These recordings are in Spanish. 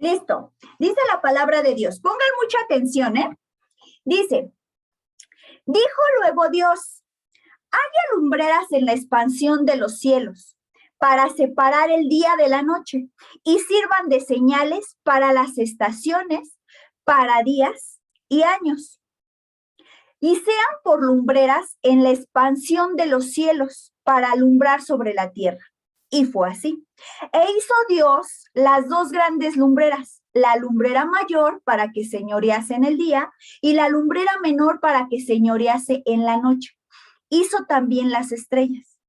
Listo. Dice la palabra de Dios. Pongan mucha atención, ¿eh? Dice, dijo luego Dios, haya lumbreras en la expansión de los cielos para separar el día de la noche y sirvan de señales para las estaciones, para días y años. Y sean por lumbreras en la expansión de los cielos para alumbrar sobre la tierra. Y fue así. E hizo Dios las dos grandes lumbreras, la lumbrera mayor para que señorease en el día y la lumbrera menor para que señorease en la noche. Hizo también las estrellas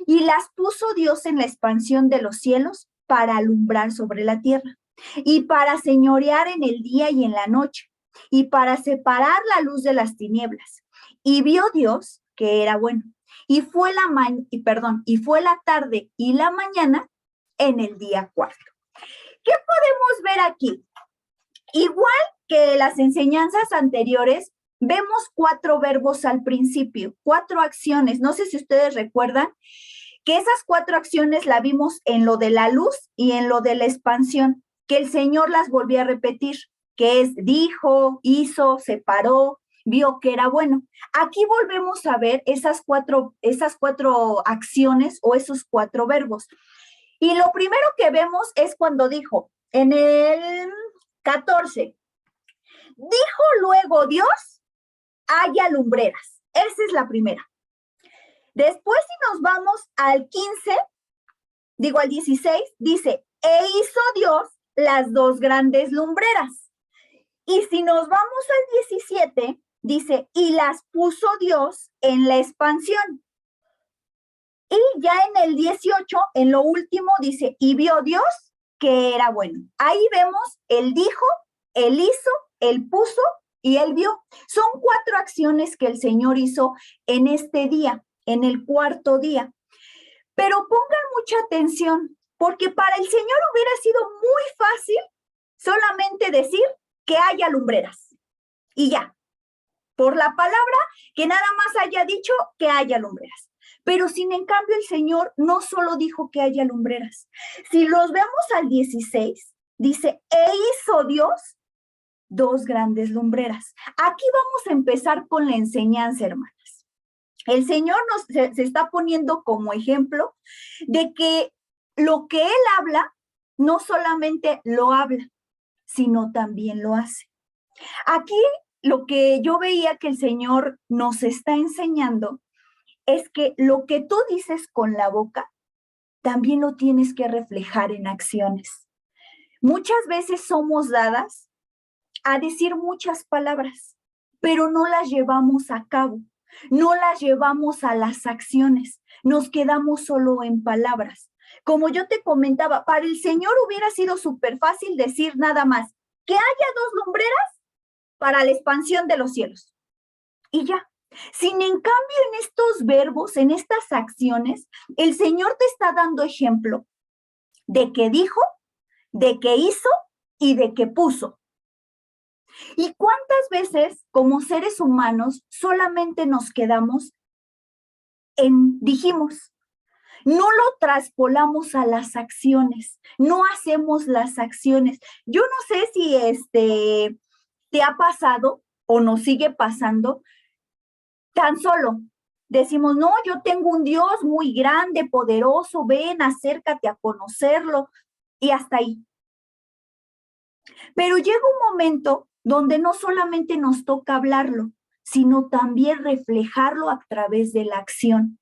y las puso Dios en la expansión de los cielos para alumbrar sobre la tierra y para señorear en el día y en la noche y para separar la luz de las tinieblas. Y vio Dios que era bueno. Y fue la tarde y la mañana en el día cuarto. ¿Qué podemos ver aquí? Igual que las enseñanzas anteriores, vemos 4 verbos al principio, 4 acciones. No sé si ustedes recuerdan que esas 4 acciones la vimos en lo de la luz y en lo de la expansión, que el Señor las volvió a repetir, que es dijo, hizo, separó, vio que era bueno. Aquí volvemos a ver esas cuatro acciones o esos 4 verbos. Y lo primero que vemos es cuando dijo, en el 14, dijo luego Dios, haya lumbreras. Esa es la primera. Después, si nos vamos al 16, dice, e hizo Dios las dos grandes lumbreras. Y si nos vamos al 17, dice, y las puso Dios en la expansión. Y ya en el 18, en lo último, dice, y vio Dios que era bueno. Ahí vemos, él dijo, él hizo, él puso y él vio. Son 4 acciones que el Señor hizo en este día, en el cuarto día. Pero pongan mucha atención, porque para el Señor hubiera sido muy fácil solamente decir que haya lumbreras. Y ya, por la palabra, que nada más haya dicho que haya lumbreras. Pero sin en cambio el Señor no solo dijo que haya lumbreras. Si los vemos al 16, dice, e hizo Dios 2 grandes lumbreras. Aquí vamos a empezar con la enseñanza, hermanas. El Señor se está poniendo como ejemplo de que lo que Él habla, no solamente lo habla, sino también lo hace. Aquí lo que yo veía que el Señor nos está enseñando es que lo que tú dices con la boca, también lo tienes que reflejar en acciones. Muchas veces somos dadas a decir muchas palabras, pero no las llevamos a cabo, no las llevamos a las acciones, nos quedamos solo en palabras. Como yo te comentaba, para el Señor hubiera sido súper fácil decir nada más, que haya 2 lumbreras para la expansión de los cielos. Y ya. Sin en cambio, en estos verbos, en estas acciones, el Señor te está dando ejemplo de que dijo, de que hizo y de que puso. ¿Y cuántas veces como seres humanos solamente nos quedamos en dijimos? No lo traspolamos a las acciones, no hacemos las acciones. Yo no sé si te ha pasado o nos sigue pasando. Tan solo decimos, no, yo tengo un Dios muy grande, poderoso, ven, acércate a conocerlo, y hasta ahí. Pero llega un momento donde no solamente nos toca hablarlo, sino también reflejarlo a través de la acción.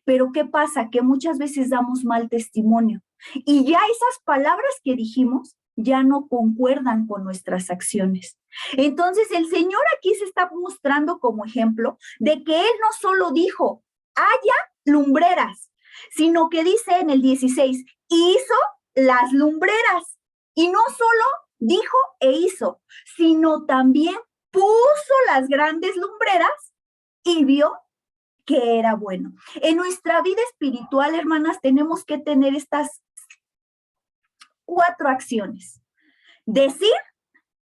Pero ¿qué pasa? Que muchas veces damos mal testimonio y ya esas palabras que dijimos ya no concuerdan con nuestras acciones. Entonces el Señor aquí se está mostrando como ejemplo de que Él no solo dijo, haya lumbreras, sino que dice en el 16, hizo las lumbreras. Y no solo dijo e hizo, sino también puso las grandes lumbreras y vio que era bueno. En nuestra vida espiritual, hermanas, tenemos que tener estas 4 acciones: decir,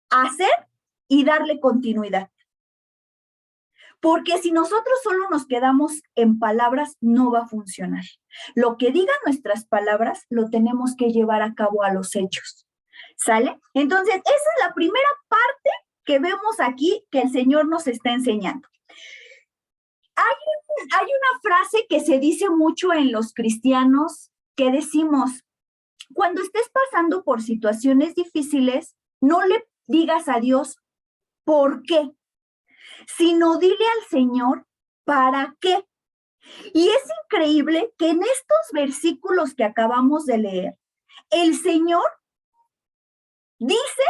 hacer y darle continuidad. Porque si nosotros solo nos quedamos en palabras, no va a funcionar. Lo que digan nuestras palabras lo tenemos que llevar a cabo a los hechos. ¿Sale? Entonces, esa es la primera parte que vemos aquí que el Señor nos está enseñando. Hay una frase que se dice mucho en los cristianos que decimos, cuando estés pasando por situaciones difíciles, no le digas a Dios por qué, sino dile al Señor para qué. Y es increíble que en estos versículos que acabamos de leer, el Señor dice,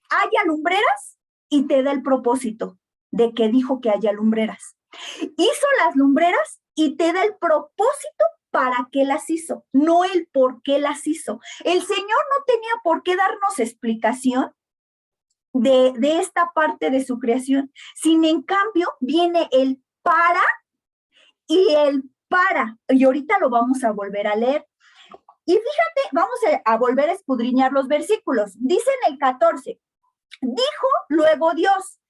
haya lumbreras y te da el propósito de que dijo que haya lumbreras. Hizo las lumbreras y te da el propósito para qué las hizo, no el por qué las hizo. El Señor no tenía por qué darnos explicación de esta parte de su creación, sin en cambio viene el para y el para. Y ahorita lo vamos a volver a leer. Y fíjate, vamos a volver a escudriñar los versículos. Dice en el 14, dijo luego Dios,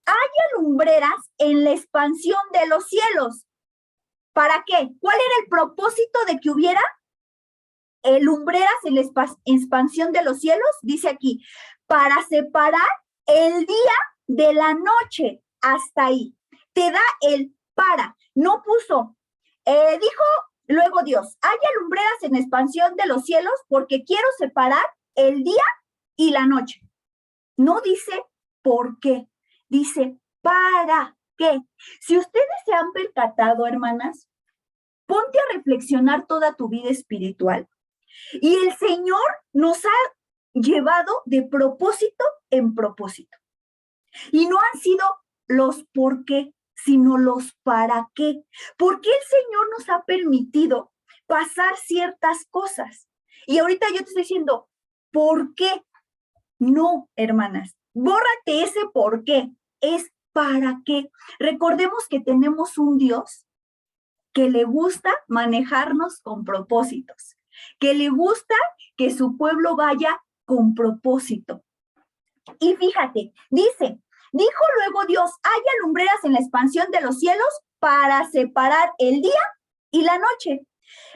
haya lumbreras en la expansión de los cielos. ¿Para qué? ¿Cuál era el propósito de que hubiera lumbreras en la expansión de los cielos? Dice aquí, para separar el día de la noche. Hasta ahí. Te da el para. No puso, dijo luego Dios, haya lumbreras en expansión de los cielos porque quiero separar el día y la noche. No dice por qué, dice para qué. Si ustedes se han percatado, hermanas, ponte a reflexionar toda tu vida espiritual. Y el Señor nos ha llevado de propósito en propósito. Y no han sido los por qué, sino los para qué. ¿Por qué el Señor nos ha permitido pasar ciertas cosas? Y ahorita yo te estoy diciendo, ¿por qué? No, hermanas, bórrate ese por qué, es para qué. Recordemos que tenemos un Dios que le gusta manejarnos con propósitos, que le gusta que su pueblo vaya con propósito. Y fíjate, dice, dijo luego Dios, haya lumbreras en la expansión de los cielos para separar el día y la noche.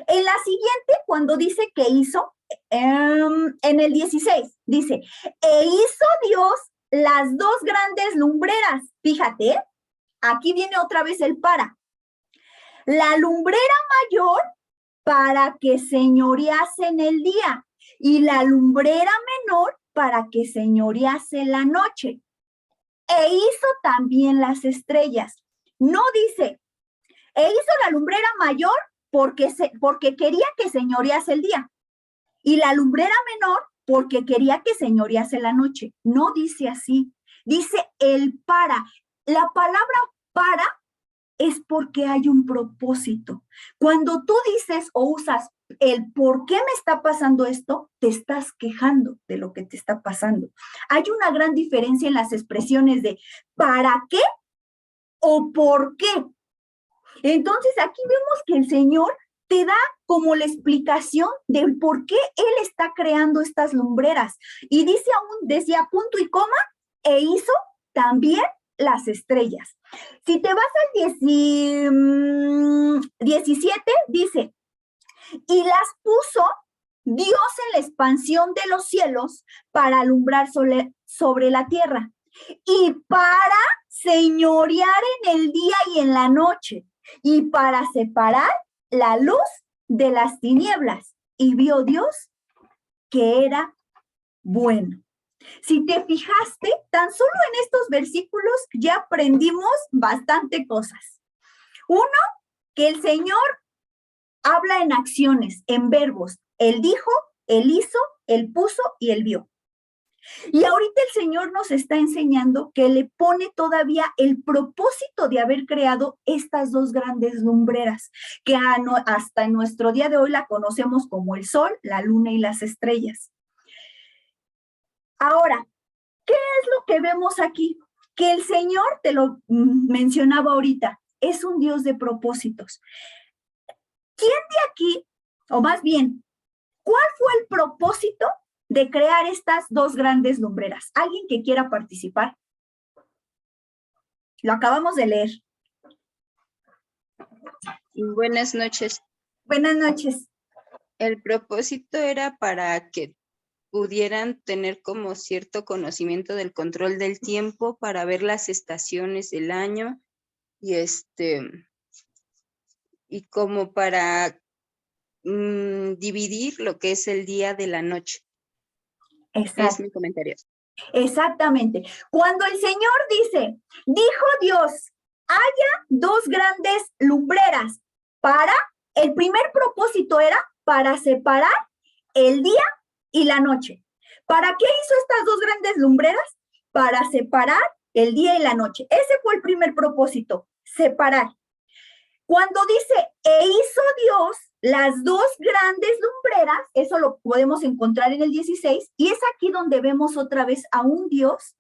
En la siguiente, cuando dice que hizo, en el 16, dice, e hizo Dios las dos grandes lumbreras. Fíjate, aquí viene otra vez el para. La lumbrera mayor para que señorease en el día y la lumbrera menor para que señorease la noche. E hizo también las estrellas. No dice, e hizo la lumbrera mayor porque quería que señorease el día y la lumbrera menor porque quería que señorease la noche. No dice así, dice el para. La palabra para es porque hay un propósito. Cuando tú dices o usas el por qué me está pasando esto, te estás quejando de lo que te está pasando. Hay una gran diferencia en las expresiones de ¿para qué o por qué? Entonces aquí vemos que el Señor te da como la explicación del por qué Él está creando estas lumbreras. Y dice aún, decía punto y coma, e hizo también las estrellas. Si te vas al 17, dice, y las puso Dios en la expansión de los cielos para alumbrar sobre la tierra y para señorear en el día y en la noche y para separar la luz de las tinieblas. Y vio Dios que era bueno. Si te fijaste, tan solo en estos versículos ya aprendimos bastante cosas. Uno, que el Señor habla en acciones, en verbos. Él dijo, Él hizo, Él puso y Él vio. Y ahorita el Señor nos está enseñando que le pone todavía el propósito de haber creado estas dos grandes lumbreras, que hasta en nuestro día de hoy la conocemos como el sol, la luna y las estrellas. Ahora, ¿qué es lo que vemos aquí? Que el Señor, te lo mencionaba ahorita, es un Dios de propósitos. ¿Quién de aquí, o más bien, cuál fue el propósito de crear estas dos grandes lumbreras? ¿Alguien que quiera participar? Lo acabamos de leer. Buenas noches. Buenas noches. El propósito era para que pudieran tener como cierto conocimiento del control del tiempo para ver las estaciones del año y como para dividir lo que es el día de la noche. Es mi comentario. Exactamente. Cuando el Señor dice, dijo Dios, haya dos grandes lumbreras el primer propósito era para separar el día y la noche. ¿Para qué hizo estas dos grandes lumbreras? Para separar el día y la noche. Ese fue el primer propósito, separar. Cuando dice, hizo Dios las dos grandes lumbreras, eso lo podemos encontrar en el 16, y es aquí donde vemos otra vez a un Dios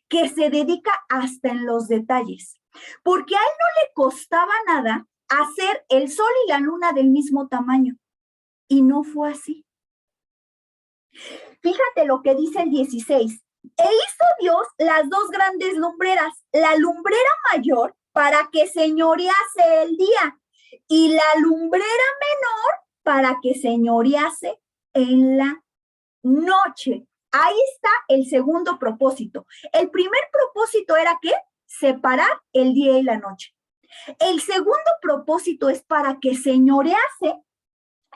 que se dedica hasta en los detalles, porque a él no le costaba nada hacer el sol y la luna del mismo tamaño, y no fue así. Fíjate lo que dice el 16, hizo Dios las dos grandes lumbreras, la lumbrera mayor para que señorease el día y la lumbrera menor para que señorease en la noche. Ahí está el segundo propósito. El primer propósito era ¿qué? Separar el día y la noche. El segundo propósito es para que señorease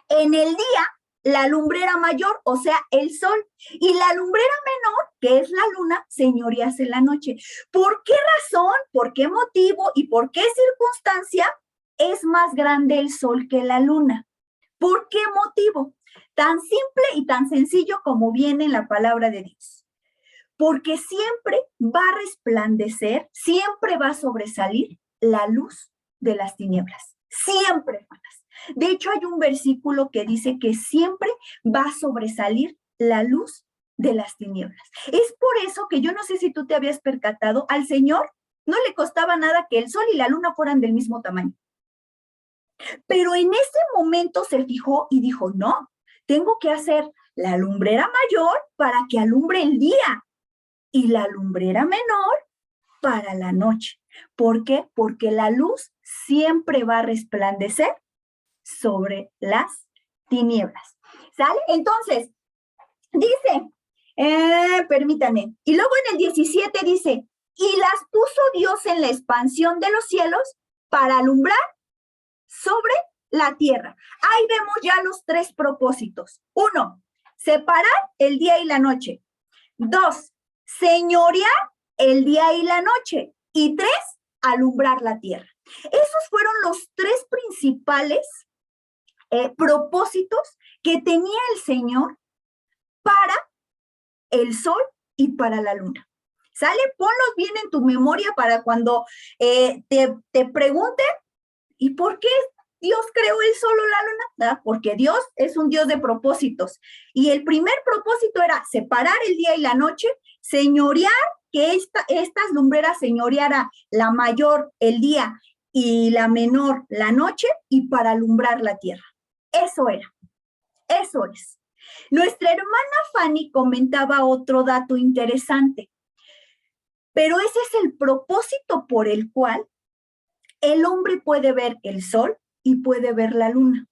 en el día la lumbrera mayor, o sea, el sol, y la lumbrera menor, que es la luna, señorease en la noche. ¿Por qué razón, por qué motivo y por qué circunstancia es más grande el sol que la luna? ¿Por qué motivo? Tan simple y tan sencillo como viene en la palabra de Dios. Porque siempre va a resplandecer, siempre va a sobresalir la luz de las tinieblas. Siempre, hermanas. De hecho, hay un versículo que dice que siempre va a sobresalir la luz de las tinieblas. Es por eso que yo no sé si tú te habías percatado, al Señor no le costaba nada que el sol y la luna fueran del mismo tamaño. Pero en ese momento se fijó y dijo, no, tengo que hacer la lumbrera mayor para que alumbre el día y la lumbrera menor para la noche. ¿Por qué? Porque la luz siempre va a resplandecer sobre las tinieblas. ¿Sale? Entonces, dice, permítame, y luego en el 17 dice, y las puso Dios en la expansión de los cielos para alumbrar sobre la tierra. Ahí vemos ya los tres propósitos. 1, separar el día y la noche. 2, señorear el día y la noche. Y 3, alumbrar la tierra. Esos fueron los tres principales propósitos que tenía el Señor para el sol y para la luna. ¿Sale? Ponlos bien en tu memoria para cuando te pregunten, ¿y por qué Dios creó el sol o la luna? ¿Verdad? Porque Dios es un Dios de propósitos. Y el primer propósito era separar el día y la noche, señorear, que estas lumbreras señoreara la mayor el día y la menor la noche, y para alumbrar la tierra. Eso era. Eso es. Nuestra hermana Fanny comentaba otro dato interesante, pero ese es el propósito por el cual el hombre puede ver el sol y puede ver la luna.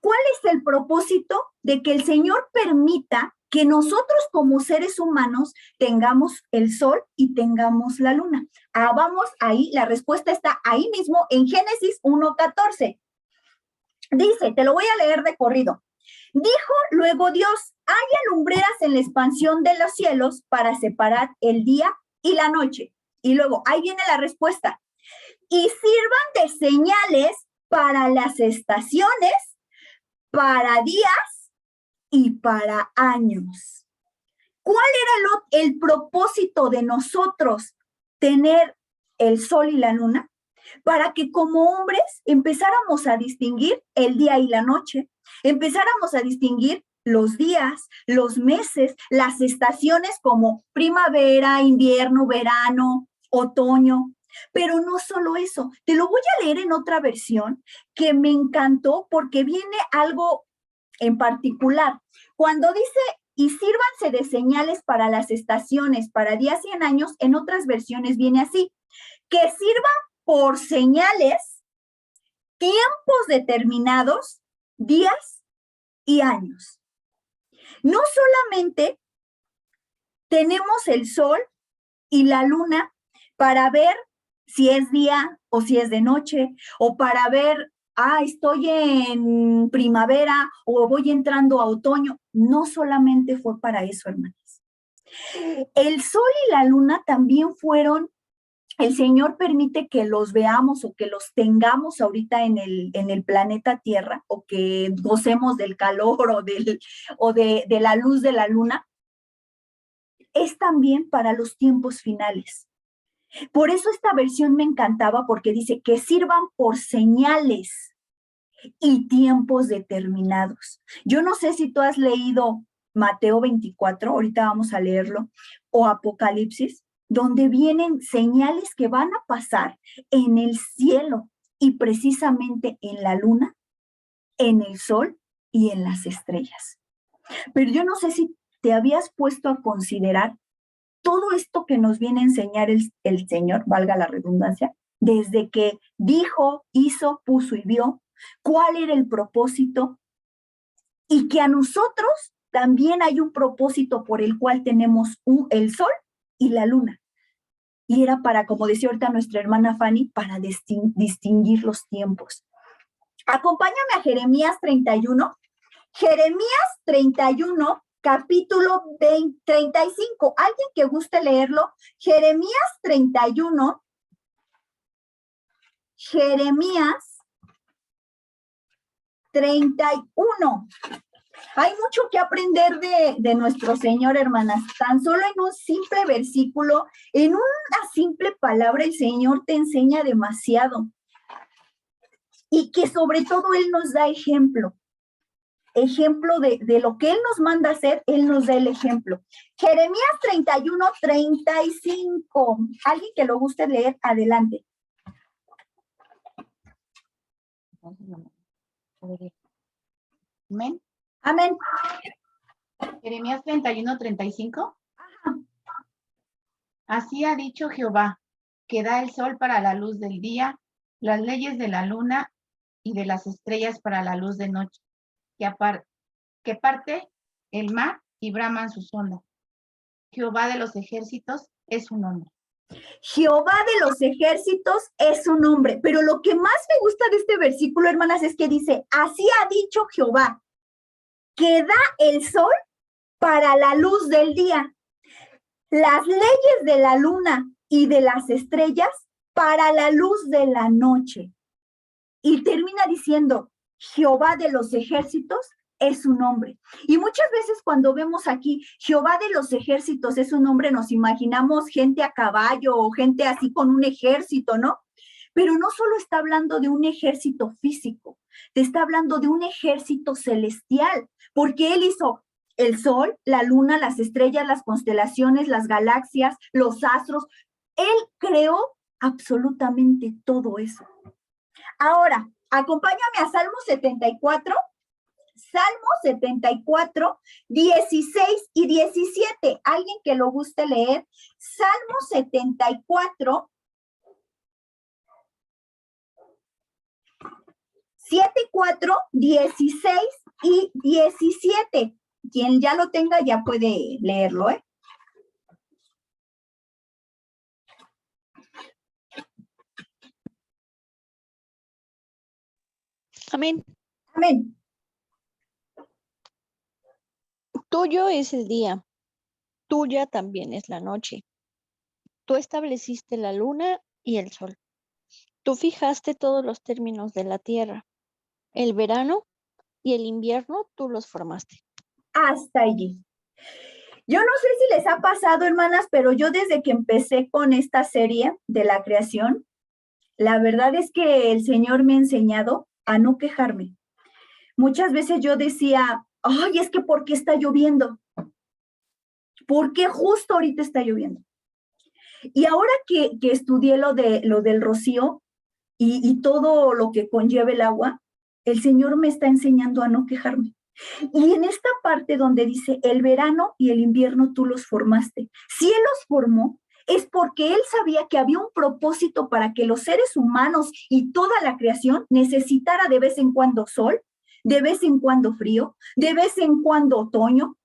¿Cuál es el propósito de que el Señor permita que nosotros como seres humanos tengamos el sol y tengamos la luna? Vamos ahí, la respuesta está ahí mismo en Génesis 1:14. Dice, te lo voy a leer de corrido. Dijo luego Dios, haya lumbreras en la expansión de los cielos para separar el día y la noche. Y luego, ahí viene la respuesta. Y sirvan de señales para las estaciones, para días y para años. ¿Cuál era el propósito de nosotros tener el sol y la luna? Para que como hombres empezáramos a distinguir el día y la noche, empezáramos a distinguir los días, los meses, las estaciones como primavera, invierno, verano, otoño. Pero no solo eso, te lo voy a leer en otra versión que me encantó porque viene algo en particular. Cuando dice, y sírvanse de señales para las estaciones, para días y en años, en otras versiones viene así, que sirva por señales, tiempos determinados, días y años. No solamente tenemos el sol y la luna para ver si es día o si es de noche, o para ver, estoy en primavera o voy entrando a otoño. No solamente fue para eso, hermanas. El sol y la luna también fueron, el Señor permite que los veamos o que los tengamos ahorita en el planeta Tierra, o que gocemos del calor o de la luz de la luna, es también para los tiempos finales. Por eso esta versión me encantaba, porque dice que sirvan por señales y tiempos determinados. Yo no sé si tú has leído Mateo 24, ahorita vamos a leerlo, o Apocalipsis, donde vienen señales que van a pasar en el cielo y precisamente en la luna, en el sol y en las estrellas. Pero yo no sé si te habías puesto a considerar todo esto que nos viene a enseñar el Señor, valga la redundancia, desde que dijo, hizo, puso y vio, cuál era el propósito, y que a nosotros también hay un propósito por el cual tenemos el sol y la luna. Y era para, como decía ahorita nuestra hermana Fanny, para distinguir los tiempos. Acompáñame a Jeremías 31. Jeremías 31, capítulo 35. ¿Alguien que guste leerlo? Jeremías 31. Jeremías 31. Hay mucho que aprender de nuestro Señor, hermanas. Tan solo en un simple versículo, en una simple palabra, el Señor te enseña demasiado. Y que sobre todo Él nos da ejemplo de lo que Él nos manda hacer. Él nos da el ejemplo. Jeremías 31, 35. Alguien que lo guste leer, adelante. Amén. Amén. Jeremías 31, 35. Así ha dicho Jehová, que da el sol para la luz del día, las leyes de la luna y de las estrellas para la luz de noche, que parte el mar y braman sus ondas. Jehová de los ejércitos es su nombre. Jehová de los ejércitos es su nombre. Pero lo que más me gusta de este versículo, hermanas, es que dice, así ha dicho Jehová, que da el sol para la luz del día, las leyes de la luna y de las estrellas para la luz de la noche. Y termina diciendo, Jehová de los ejércitos es su nombre. Y muchas veces cuando vemos aquí, Jehová de los ejércitos es su nombre, nos imaginamos gente a caballo o gente así con un ejército, ¿no? Pero no solo está hablando de un ejército físico, te está hablando de un ejército celestial, porque Él hizo el sol, la luna, las estrellas, las constelaciones, las galaxias, los astros. Él creó absolutamente todo eso. Ahora, acompáñame a Salmo 74. Salmo 74, 16 y 17. Alguien que lo guste leer. Salmo 74, 7, 4, 16 y 17. Quien ya lo tenga ya puede leerlo, ¿eh? Amén. Amén. Tuyo es el día, tuya también es la noche. Tú estableciste la luna y el sol. Tú fijaste todos los términos de la tierra. El verano y el invierno tú los formaste. Hasta allí. Yo no sé si les ha pasado, hermanas, pero yo desde que empecé con esta serie de la creación, la verdad es que el Señor me ha enseñado a no quejarme. Muchas veces yo decía, ay, es que ¿por qué está lloviendo? ¿Por qué justo ahorita está lloviendo? Y ahora que estudié lo del rocío y todo lo que conlleva el agua, el Señor me está enseñando a no quejarme. Y en esta parte donde dice, el verano y el invierno tú los formaste. Si Él los formó, es porque Él sabía que había un propósito para que los seres humanos y toda la creación necesitara de vez en cuando sol, de vez en cuando frío, de vez en cuando otoño.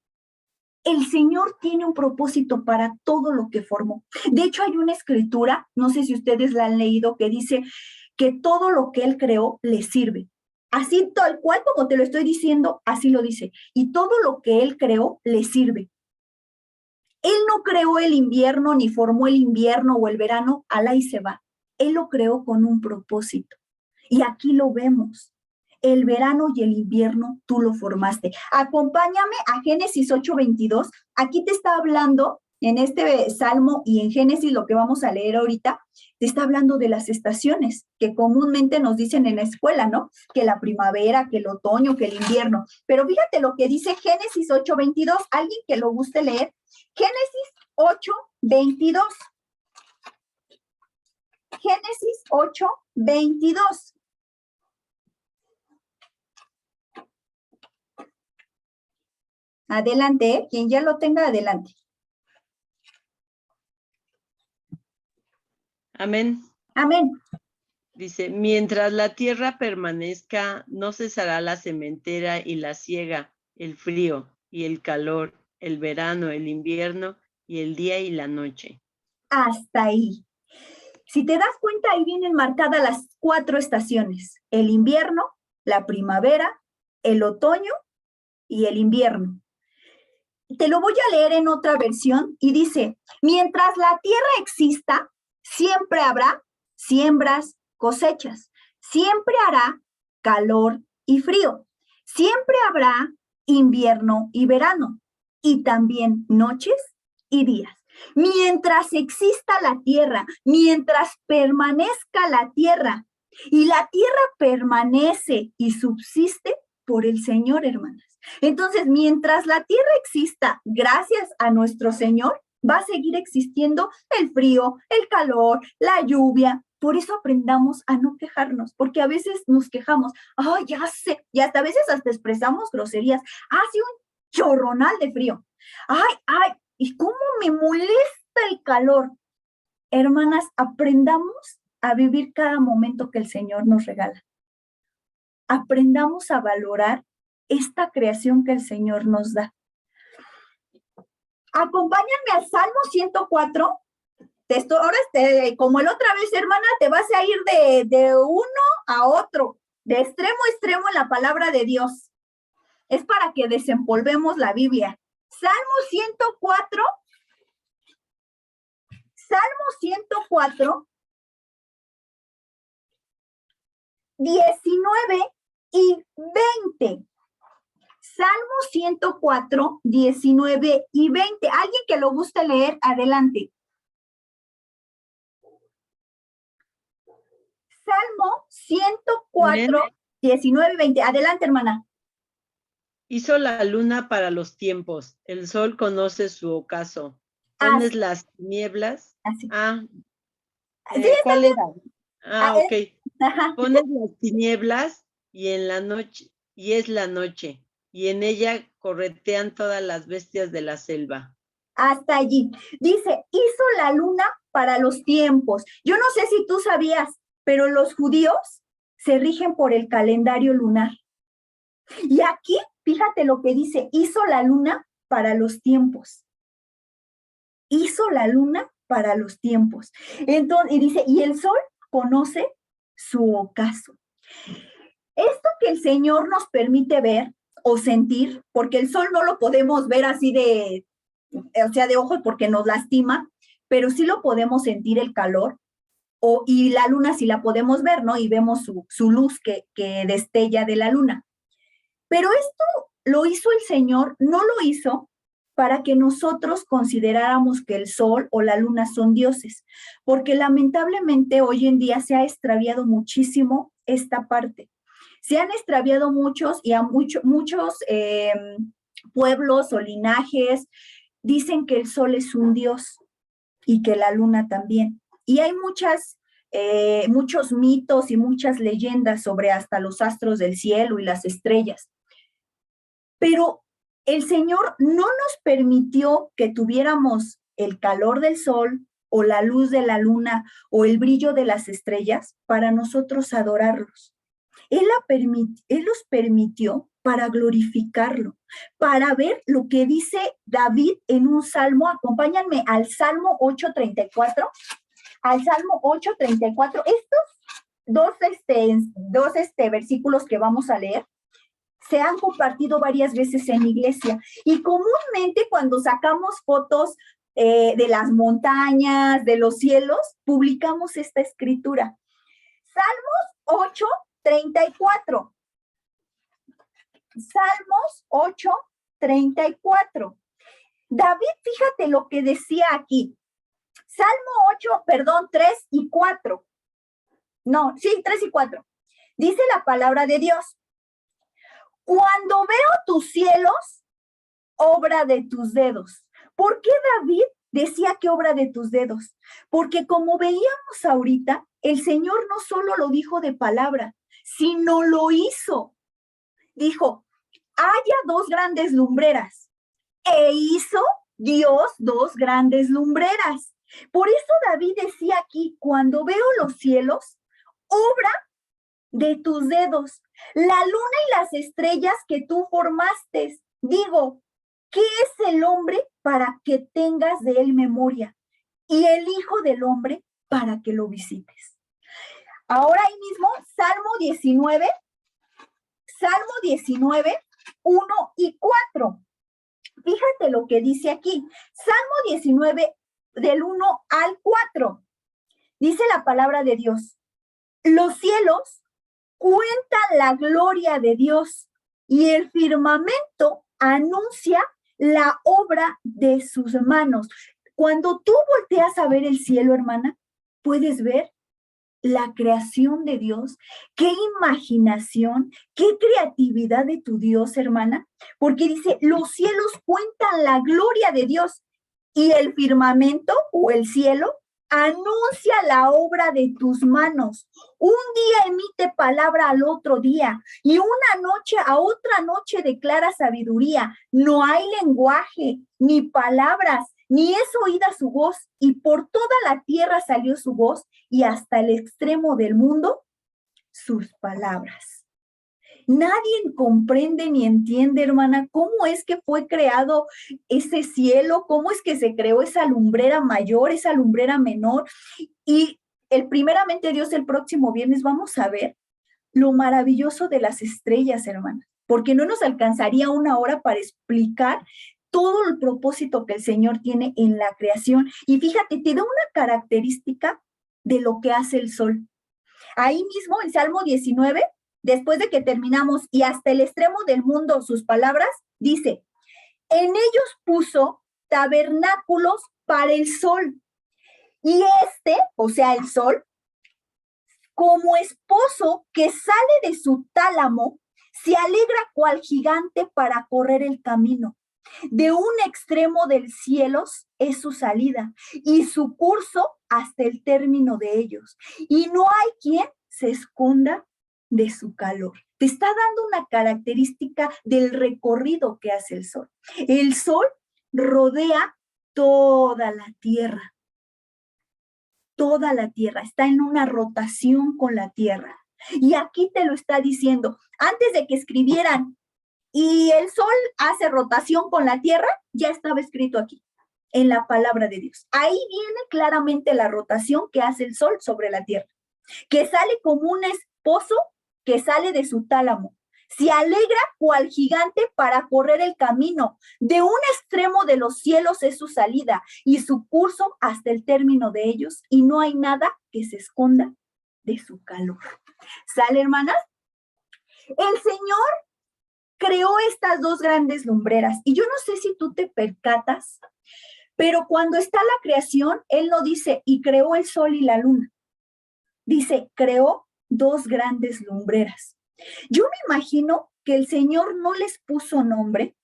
El Señor tiene un propósito para todo lo que formó. De hecho, hay una escritura, no sé si ustedes la han leído, que dice que todo lo que Él creó le sirve. Así tal cual como te lo estoy diciendo, así lo dice. Y todo lo que Él creó le sirve. Él no creó el invierno, ni formó el invierno o el verano, alá y se va. Él lo creó con un propósito. Y aquí lo vemos. El verano y el invierno tú lo formaste. Acompáñame a Génesis 8:22. Aquí te está hablando, en este salmo y en Génesis, lo que vamos a leer ahorita, te está hablando de las estaciones que comúnmente nos dicen en la escuela, ¿no? Que la primavera, que el otoño, que el invierno. Pero fíjate lo que dice Génesis 8:22. ¿Alguien que lo guste leer? Génesis 8:22. Génesis 8:22. Adelante, quien ya lo tenga, adelante. Amén. Amén. Dice, mientras la tierra permanezca, no cesará la sementera y la siega, el frío y el calor, el verano, el invierno y el día y la noche. Hasta ahí. Si te das cuenta, ahí vienen marcadas las 4 estaciones: el invierno, la primavera, el otoño y el invierno. Te lo voy a leer en otra versión y dice, mientras la tierra exista, siempre habrá siembras, cosechas, siempre hará calor y frío, siempre habrá invierno y verano, y también noches y días. Mientras exista la tierra, mientras permanezca la tierra, y la tierra permanece y subsiste por el Señor, hermanas. Entonces, mientras la tierra exista, gracias a nuestro Señor, va a seguir existiendo el frío, el calor, la lluvia. Por eso aprendamos a no quejarnos, porque a veces nos quejamos, ay, ya sé, y hasta a veces hasta expresamos groserías, hace un chorronal de frío, ay, ¿y cómo me molesta el calor? Hermanas, aprendamos a vivir cada momento que el Señor nos regala. Aprendamos a valorar esta creación que el Señor nos da. Acompáñenme al Salmo 104. Ahora, como la otra vez, hermana, te vas a ir de uno a otro, de extremo a extremo en la palabra de Dios. Es para que desempolvemos la Biblia. Salmo 104. Salmo 104, 19 y 20. Salmo 104, 19 y 20. Alguien que lo guste leer, adelante. Salmo 104, 19 y 20. Adelante, hermana. Hizo la luna para los tiempos, el sol conoce su ocaso. Pones las tinieblas. Así. ¿Cuál era? Ok. Ajá. Pones las tinieblas y en la noche, y es la noche, y en ella corretean todas las bestias de la selva. Hasta allí. Dice, hizo la luna para los tiempos. Yo no sé si tú sabías, pero los judíos se rigen por el calendario lunar. Y aquí, fíjate lo que dice, hizo la luna para los tiempos. Hizo la luna para los tiempos. Entonces, y dice, y el sol conoce su ocaso. Esto que el Señor nos permite ver o sentir, porque el sol no lo podemos ver así de ojos porque nos lastima, pero sí lo podemos sentir el calor, y la luna sí la podemos ver, ¿no? Y vemos su luz que destella de la luna. Pero esto lo hizo el Señor, no lo hizo para que nosotros consideráramos que el sol o la luna son dioses, porque lamentablemente hoy en día se ha extraviado muchísimo esta parte. Se han extraviado muchos y a muchos pueblos o linajes dicen que el sol es un dios y que la luna también. Y hay muchos mitos y muchas leyendas sobre hasta los astros del cielo y las estrellas. Pero el Señor no nos permitió que tuviéramos el calor del sol o la luz de la luna o el brillo de las estrellas para nosotros adorarlos. Él los permitió para glorificarlo, para ver lo que dice David en un salmo. Acompáñenme al Salmo 8:34. Al Salmo 8:34. Estos dos versículos que vamos a leer se han compartido varias veces en la iglesia y comúnmente cuando sacamos fotos de las montañas, de los cielos, publicamos esta escritura. Salmos 8:34. Salmos 8:34. David, fíjate lo que decía aquí. Salmo 3 y 4. No, sí, 3 y 4. Dice la palabra de Dios. Cuando veo tus cielos, obra de tus dedos. ¿Por qué David decía que obra de tus dedos? Porque como veíamos ahorita, el Señor no solo lo dijo de palabra, sino lo hizo. Dijo, haya dos grandes lumbreras. E hizo Dios dos grandes lumbreras. Por eso David decía aquí, cuando veo los cielos, obra de tus dedos, la luna y las estrellas que tú formaste. Digo, ¿qué es el hombre para que tengas de él memoria? Y el Hijo del Hombre para que lo visites. Ahora ahí mismo, Salmo 19, 1 y 4. Fíjate lo que dice aquí. Salmo 19, del 1 al 4. Dice la palabra de Dios. Los cielos cuentan la gloria de Dios y el firmamento anuncia la obra de sus manos. Cuando tú volteas a ver el cielo, hermana, puedes ver la creación de Dios. Qué imaginación, qué creatividad de tu Dios, hermana, porque dice, los cielos cuentan la gloria de Dios y el firmamento o el cielo anuncia la obra de tus manos. Un día emite palabra al otro día y una noche a otra noche declara sabiduría. No hay lenguaje, ni palabras, ni es oída su voz, y por toda la tierra salió su voz y hasta el extremo del mundo sus palabras. Nadie comprende ni entiende, hermana, cómo es que fue creado ese cielo, cómo es que se creó esa lumbrera mayor, esa lumbrera menor. Y primeramente Dios, el próximo viernes vamos a ver lo maravilloso de las estrellas, hermana, porque no nos alcanzaría una hora para explicar todo el propósito que el Señor tiene en la creación. Y fíjate, te da una característica de lo que hace el sol. Ahí mismo, en Salmo 19, después de que terminamos, y hasta el extremo del mundo sus palabras, dice, en ellos puso tabernáculos para el sol. Y o sea, el sol, como esposo que sale de su tálamo, se alegra cual gigante para correr el camino. De un extremo del cielo es su salida y su curso hasta el término de ellos. Y no hay quien se esconda de su calor. Te está dando una característica del recorrido que hace el sol. El sol rodea toda la tierra. Toda la tierra está en una rotación con la tierra. Y aquí te lo está diciendo. Antes de que escribieran, y el sol hace rotación con la tierra, ya estaba escrito aquí, en la palabra de Dios. Ahí viene claramente la rotación que hace el sol sobre la tierra, que sale como un esposo que sale de su tálamo. Se alegra cual gigante para correr el camino. De un extremo de los cielos es su salida y su curso hasta el término de ellos, y no hay nada que se esconda de su calor. ¿Sale, hermanas? El Señor creó estas dos grandes lumbreras, y yo no sé si tú te percatas, pero cuando está la creación, Él no dice, y creó el sol y la luna. Dice, creó dos grandes lumbreras. Yo me imagino que el Señor no les puso nombre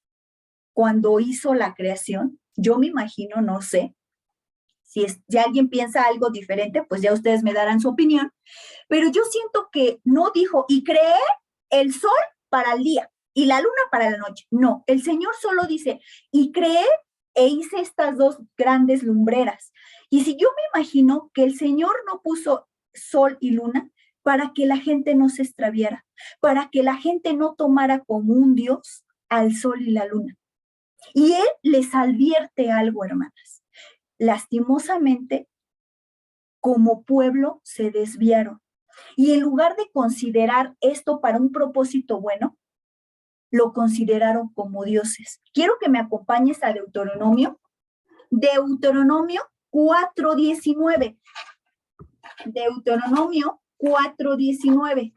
cuando hizo la creación. Yo me imagino, no sé. Si alguien piensa algo diferente, pues ya ustedes me darán su opinión. Pero yo siento que no dijo, y creé el sol para el día y la luna para la noche. No, el Señor solo dice, y creé e hice estas dos grandes lumbreras. Y si yo me imagino que el Señor no puso sol y luna para que la gente no se extraviara, para que la gente no tomara como un Dios al sol y la luna. Y él les advierte algo, hermanas. Lastimosamente, como pueblo se desviaron. Y en lugar de considerar esto para un propósito bueno, lo consideraron como dioses. Quiero que me acompañes a Deuteronomio. Deuteronomio 4:19. Deuteronomio 4:19.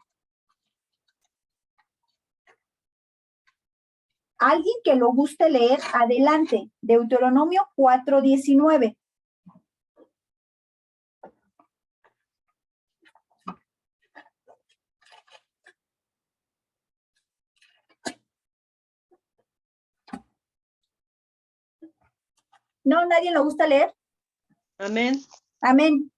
Alguien que lo guste leer, adelante. Deuteronomio 4:19. ¿No? ¿Nadie lo gusta leer? Amén. Amén.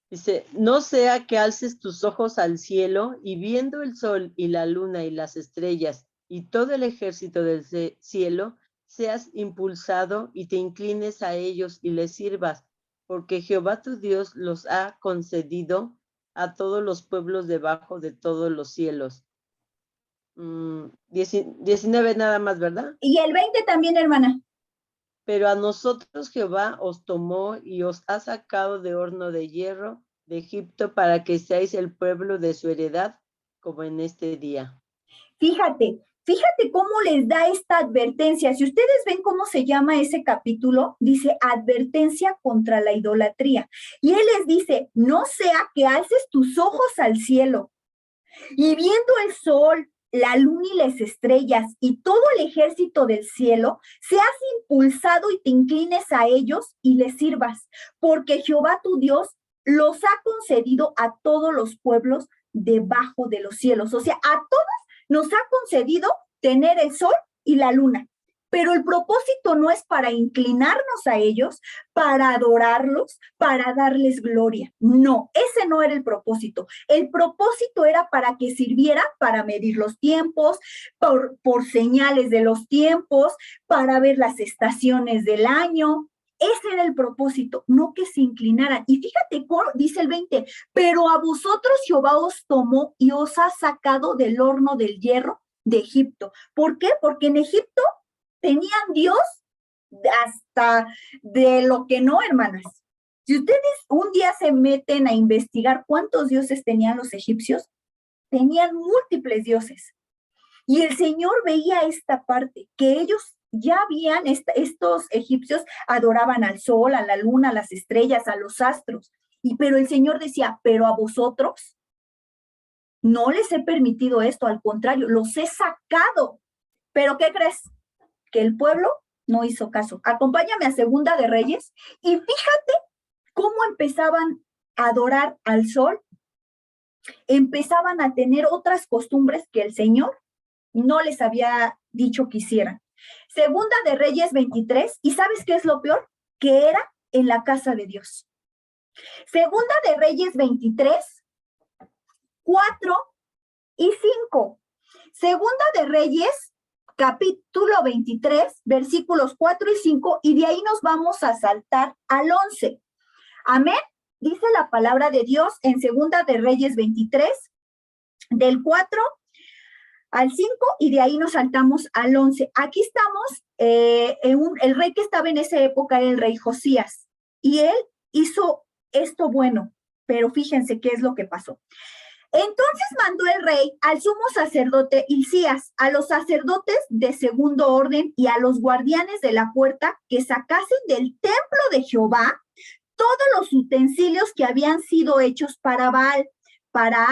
Dice, no sea que alces tus ojos al cielo y viendo el sol y la luna y las estrellas y todo el ejército del cielo, seas impulsado y te inclines a ellos y les sirvas, porque Jehová tu Dios los ha concedido a todos los pueblos debajo de todos los cielos. 19 nada más, ¿verdad? Y el 20 también, hermana. Pero a nosotros Jehová os tomó y os ha sacado de horno de hierro de Egipto para que seáis el pueblo de su heredad, como en este día. Fíjate cómo les da esta advertencia. Si ustedes ven cómo se llama ese capítulo, dice advertencia contra la idolatría. Y él les dice, no sea que alces tus ojos al cielo y viendo el sol, la luna y las estrellas y todo el ejército del cielo, seas impulsado y te inclines a ellos y les sirvas, porque Jehová tu Dios los ha concedido a todos los pueblos debajo de los cielos. O sea, a todos nos ha concedido tener el sol y la luna. Pero el propósito no es para inclinarnos a ellos, para adorarlos, para darles gloria. No, ese no era el propósito. El propósito era para que sirviera para medir los tiempos, por señales de los tiempos, para ver las estaciones del año. Ese era el propósito, no que se inclinaran. Y fíjate, dice el 20, pero a vosotros Jehová os tomó y os ha sacado del horno del hierro de Egipto. ¿Por qué? Porque en Egipto tenían Dios hasta de lo que no, hermanas. Si ustedes un día se meten a investigar cuántos dioses tenían los egipcios, tenían múltiples dioses. Y el Señor veía esta parte, que ellos ya habían, estos egipcios adoraban al sol, a la luna, a las estrellas, a los astros. Pero el Señor decía, pero a vosotros no les he permitido esto, al contrario, los he sacado. ¿Pero qué crees? Que el pueblo no hizo caso. Acompáñame a Segunda de Reyes y fíjate cómo empezaban a adorar al sol, empezaban a tener otras costumbres que el Señor no les había dicho que hicieran. Segunda de Reyes 23, ¿y sabes qué es lo peor? Que era en la casa de Dios. Segunda de Reyes 23, 4 y 5. Segunda de Reyes, capítulo 23, versículos 4 y 5, y de ahí nos vamos a saltar al 11. Amén. Dice la palabra de Dios en Segunda de Reyes 23, del 4 al 5, y de ahí nos saltamos al 11. Aquí estamos, el rey que estaba en esa época era el rey Josías, y él hizo esto bueno, pero fíjense qué es lo que pasó. Entonces mandó el rey al sumo sacerdote Hilcías, a los sacerdotes de segundo orden y a los guardianes de la puerta que sacasen del templo de Jehová todos los utensilios que habían sido hechos para Baal, para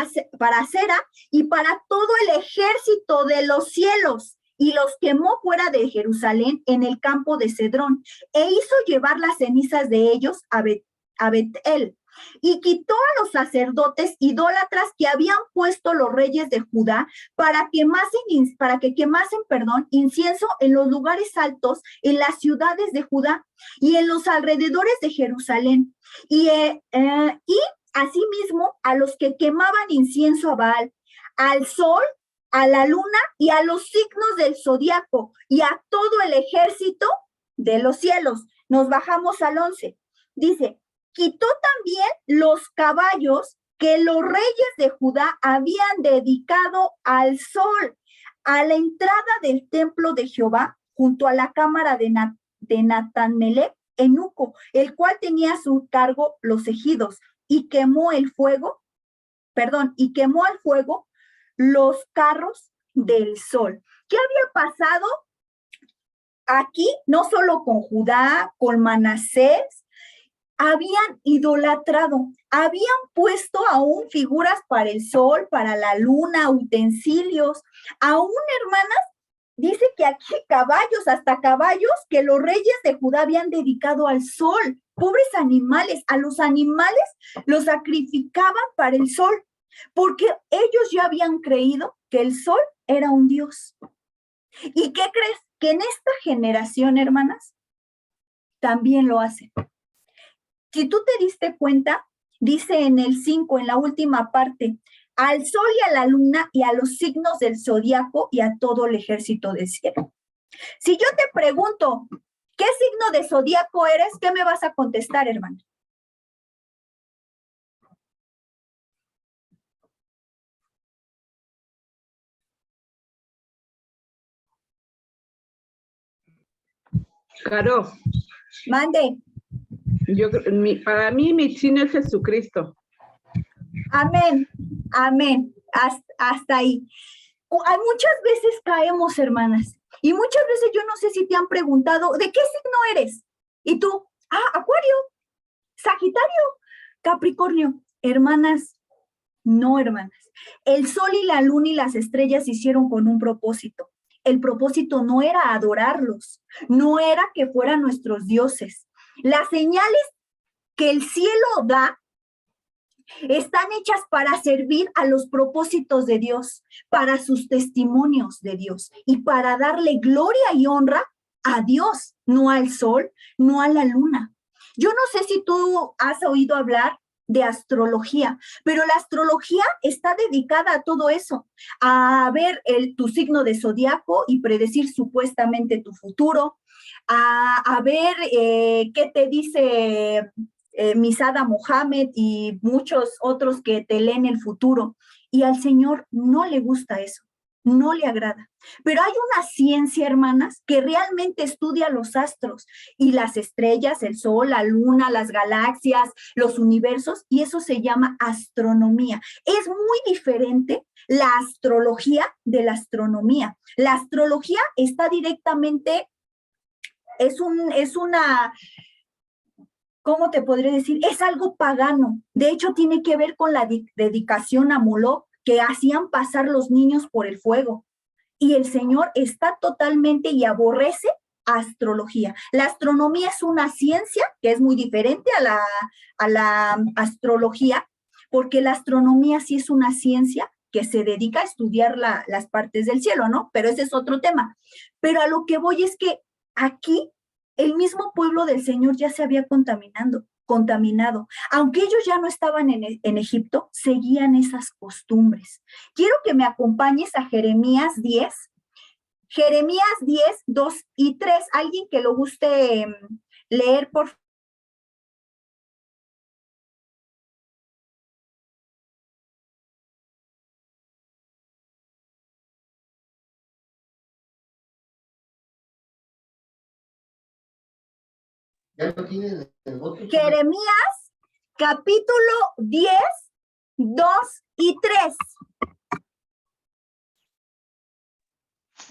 Acera y para todo el ejército de los cielos, y los quemó fuera de Jerusalén en el campo de Cedrón, e hizo llevar las cenizas de ellos a Betel, y quitó a los sacerdotes idólatras que habían puesto los reyes de Judá para que quemasen incienso en los lugares altos, en las ciudades de Judá y en los alrededores de Jerusalén, y asimismo a los que quemaban incienso a Baal, al sol, a la luna y a los signos del zodiaco y a todo el ejército de los cielos. Nos bajamos al 11. Dice, quitó también los caballos que los reyes de Judá habían dedicado al sol a la entrada del templo de Jehová, junto a la cámara de Natán-Melech, eunuco, el cual tenía a su cargo los ejidos, y quemó al fuego los carros del sol. ¿Qué había pasado aquí? No solo con Judá, con Manasés, habían idolatrado, habían puesto aún figuras para el sol, para la luna, utensilios, aún, hermanas, dice que aquí caballos, hasta caballos que los reyes de Judá habían dedicado al sol. Pobres animales, a los animales los sacrificaban para el sol, porque ellos ya habían creído que el sol era un dios. ¿Y qué crees? Que en esta generación, hermanas, también lo hacen. Si tú te diste cuenta, dice en el 5, en la última parte, al sol y a la luna y a los signos del zodiaco y a todo el ejército del cielo. Si yo te pregunto, ¿qué signo de zodiaco eres? ¿Qué me vas a contestar, hermana? Caro, Mande. para mí mi signo es Jesucristo. Amén, amén, hasta ahí. Muchas veces caemos, hermanas, y muchas veces yo no sé si te han preguntado, ¿de qué signo eres? Y tú, Acuario, Sagitario, Capricornio. Hermanas, no, hermanas. El sol y la luna y las estrellas se hicieron con un propósito. El propósito no era adorarlos, no era que fueran nuestros dioses. Las señales que el cielo da están hechas para servir a los propósitos de Dios, para sus testimonios de Dios y para darle gloria y honra a Dios, no al sol, no a la luna. Yo no sé si tú has oído hablar de astrología, pero la astrología está dedicada a todo eso, a ver tu signo de zodiaco y predecir supuestamente tu futuro, a ver qué te dice Misada Mohammed y muchos otros que te leen el futuro. Y al Señor no le gusta eso, no le agrada. Pero hay una ciencia, hermanas, que realmente estudia los astros y las estrellas, el sol, la luna, las galaxias, los universos, y eso se llama astronomía. Es muy diferente la astrología de la astronomía. La astrología está directamente, es una... ¿Cómo te podré decir? Es algo pagano. De hecho, tiene que ver con la dedicación a Moloch, que hacían pasar los niños por el fuego. Y el Señor está totalmente y aborrece astrología. La astronomía es una ciencia que es muy diferente a la astrología, porque la astronomía sí es una ciencia que se dedica a estudiar las partes del cielo, ¿no? Pero ese es otro tema. Pero a lo que voy es que aquí el mismo pueblo del Señor ya se había contaminado. Aunque ellos ya no estaban en Egipto, seguían esas costumbres. Quiero que me acompañes a Jeremías 10. Jeremías 10, 2 y 3. Alguien que lo guste leer, por favor. Jeremías, capítulo 10, 2 y 3.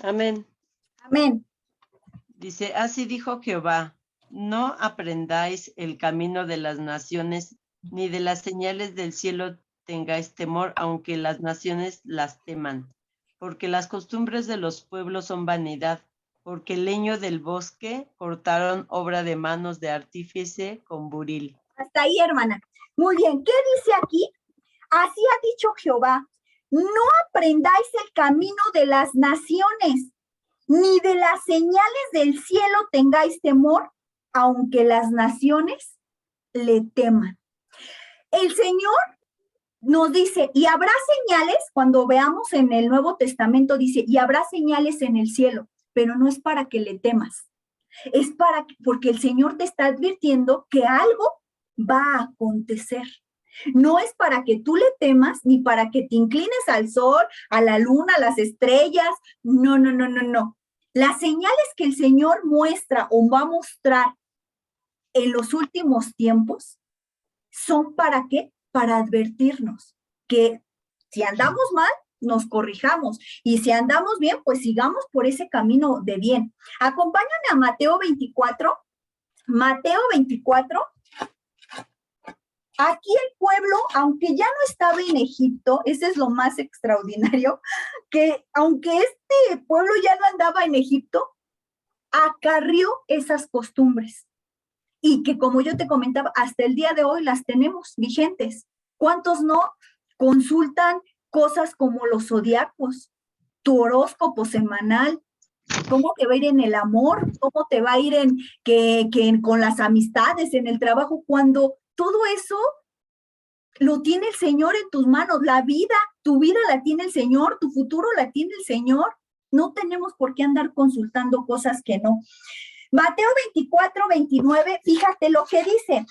Amén. Amén. Dice, así dijo Jehová, no aprendáis el camino de las naciones, ni de las señales del cielo tengáis temor, aunque las naciones las teman, porque las costumbres de los pueblos son vanidad, porque el leño del bosque cortaron obra de manos de artífice con buril. Hasta ahí, hermana. Muy bien, ¿qué dice aquí? Así ha dicho Jehová, no aprendáis el camino de las naciones, ni de las señales del cielo tengáis temor, aunque las naciones le teman. El Señor nos dice, y habrá señales, cuando veamos en el Nuevo Testamento dice, y habrá señales en el cielo, pero no es para que le temas, porque el Señor te está advirtiendo que algo va a acontecer. No es para que tú le temas ni para que te inclines al sol, a la luna, a las estrellas. No, no, no, no, no. Las señales que el Señor muestra o va a mostrar en los últimos tiempos son ¿para qué? Para advertirnos que si andamos mal, nos corrijamos. Y si andamos bien, pues sigamos por ese camino de bien. Acompáñame a Mateo 24. Mateo 24. Aquí el pueblo, aunque ya no estaba en Egipto, ese es lo más extraordinario, que aunque este pueblo ya no andaba en Egipto, acarrió esas costumbres. Y que, como yo te comentaba, hasta el día de hoy las tenemos vigentes. ¿Cuántos no consultan cosas como los zodiacos, tu horóscopo semanal? ¿Cómo te va a ir en el amor? ¿Cómo te va a ir en con las amistades, en el trabajo? Cuando todo eso lo tiene el Señor en tus manos. La vida, tu vida la tiene el Señor, tu futuro la tiene el Señor. No tenemos por qué andar consultando cosas que no. Mateo 24, 29, fíjate lo que dice.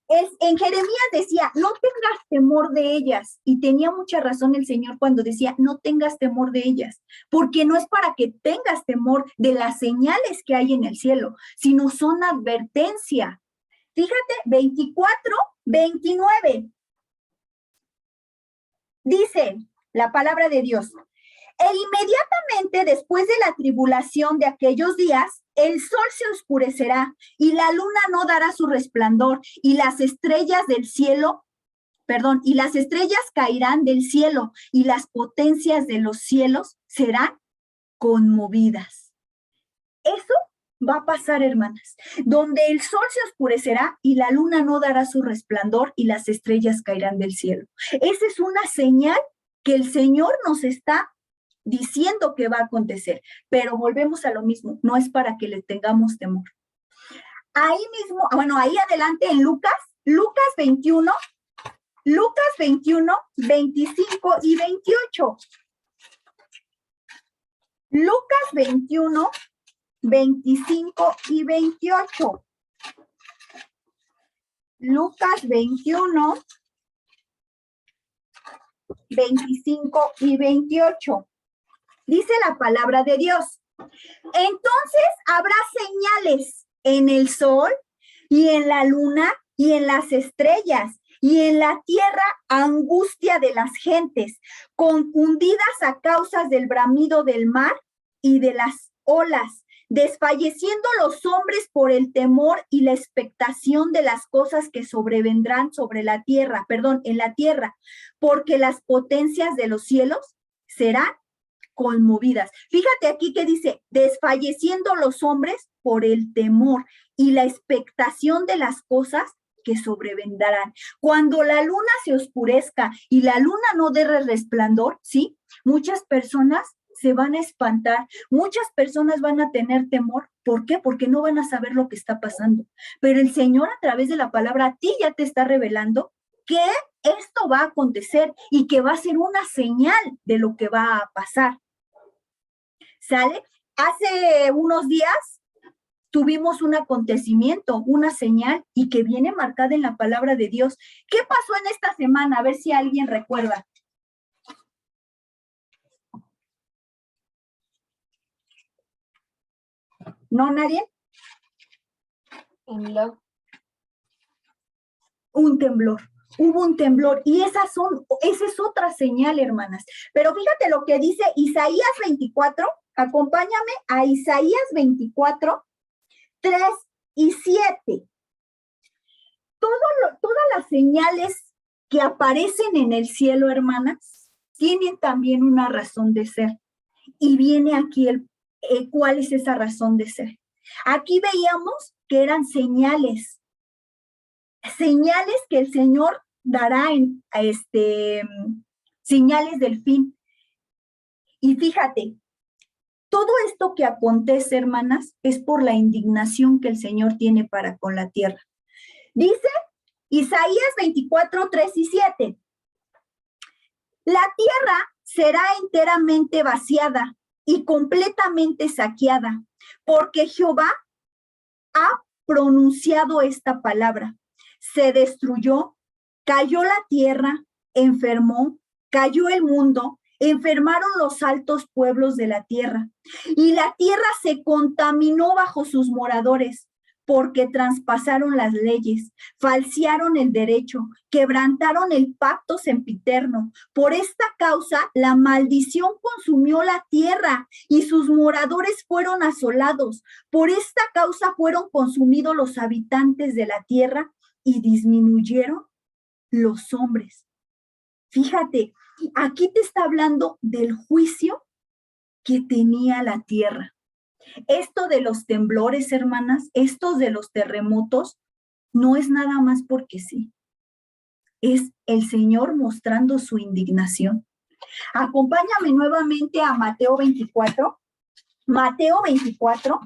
En Jeremías decía, no tengas temor de ellas. Y tenía mucha razón el Señor cuando decía, no tengas temor de ellas. Porque no es para que tengas temor de las señales que hay en el cielo, sino son advertencia. Fíjate, 24, 29. Dice la palabra de Dios. E inmediatamente después de la tribulación de aquellos días, el sol se oscurecerá y la luna no dará su resplandor y las estrellas del cielo, y las estrellas caerán del cielo y las potencias de los cielos serán conmovidas. Eso va a pasar, hermanas, donde el sol se oscurecerá y la luna no dará su resplandor y las estrellas caerán del cielo. Esa es una señal que el Señor nos está diciendo que va a acontecer, pero volvemos a lo mismo, no es para que le tengamos temor. Ahí mismo, ahí adelante en Lucas 21, 25 y 28. Lucas 21, 25 y 28. Lucas 21, 25 y 28. Dice la palabra de Dios. Entonces habrá señales en el sol y en la luna y en las estrellas y en la tierra angustia de las gentes, confundidas a causa del bramido del mar y de las olas, desfalleciendo los hombres por el temor y la expectación de las cosas que sobrevendrán en la tierra, porque las potencias de los cielos serán conmovidas. Fíjate aquí que dice, desfalleciendo los hombres por el temor y la expectación de las cosas que sobrevendrán. Cuando la luna se oscurezca y la luna no dé resplandor, ¿sí? Muchas personas se van a espantar, muchas personas van a tener temor. ¿Por qué? Porque no van a saber lo que está pasando. Pero el Señor a través de la palabra a ti ya te está revelando que esto va a acontecer y que va a ser una señal de lo que va a pasar. ¿Sale? Hace unos días tuvimos un acontecimiento, una señal, y que viene marcada en la palabra de Dios. ¿Qué pasó en esta semana? A ver si alguien recuerda. ¿No, nadie? Temblor. Un temblor. Hubo un temblor y esa es otra señal, hermanas. Pero fíjate lo que dice Isaías 24. Acompáñame a Isaías 24, 3 y 7. Todas las señales que aparecen en el cielo, hermanas, tienen también una razón de ser. Y viene aquí ¿cuál es esa razón de ser? Aquí veíamos que eran señales que el Señor dará señales del fin. Y fíjate, todo esto que acontece, hermanas, es por la indignación que el Señor tiene para con la tierra. Dice Isaías 24, 3 y 7. La tierra será enteramente vaciada y completamente saqueada, porque Jehová ha pronunciado esta palabra. Se destruyó Cayó la tierra, enfermó, cayó el mundo, enfermaron los altos pueblos de la tierra, y la tierra se contaminó bajo sus moradores, porque traspasaron las leyes, falsearon el derecho, quebrantaron el pacto sempiterno. Por esta causa, la maldición consumió la tierra y sus moradores fueron asolados. Por esta causa fueron consumidos los habitantes de la tierra y disminuyeron los hombres. Fíjate, aquí te está hablando del juicio que tenía la tierra. Esto de los temblores, hermanas, estos de los terremotos, no es nada más porque sí. Es el Señor mostrando su indignación. Acompáñame nuevamente a Mateo 24. Mateo 24.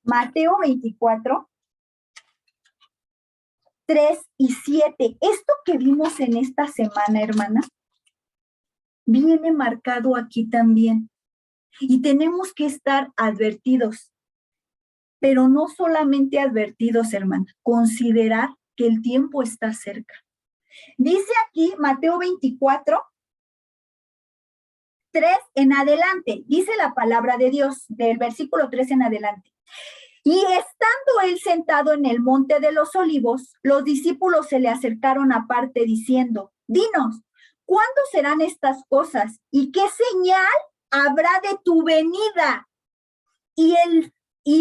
Mateo 24. 3 y 7. Esto que vimos en esta semana, hermana, viene marcado aquí también. Y tenemos que estar advertidos, pero no solamente advertidos, hermana, considerar que el tiempo está cerca. Dice aquí Mateo 24, 3 en adelante, dice la palabra de Dios, del versículo 3 en adelante. Y estando él sentado en el monte de los olivos, los discípulos se le acercaron aparte diciendo, dinos, ¿cuándo serán estas cosas? ¿Y qué señal habrá de tu venida y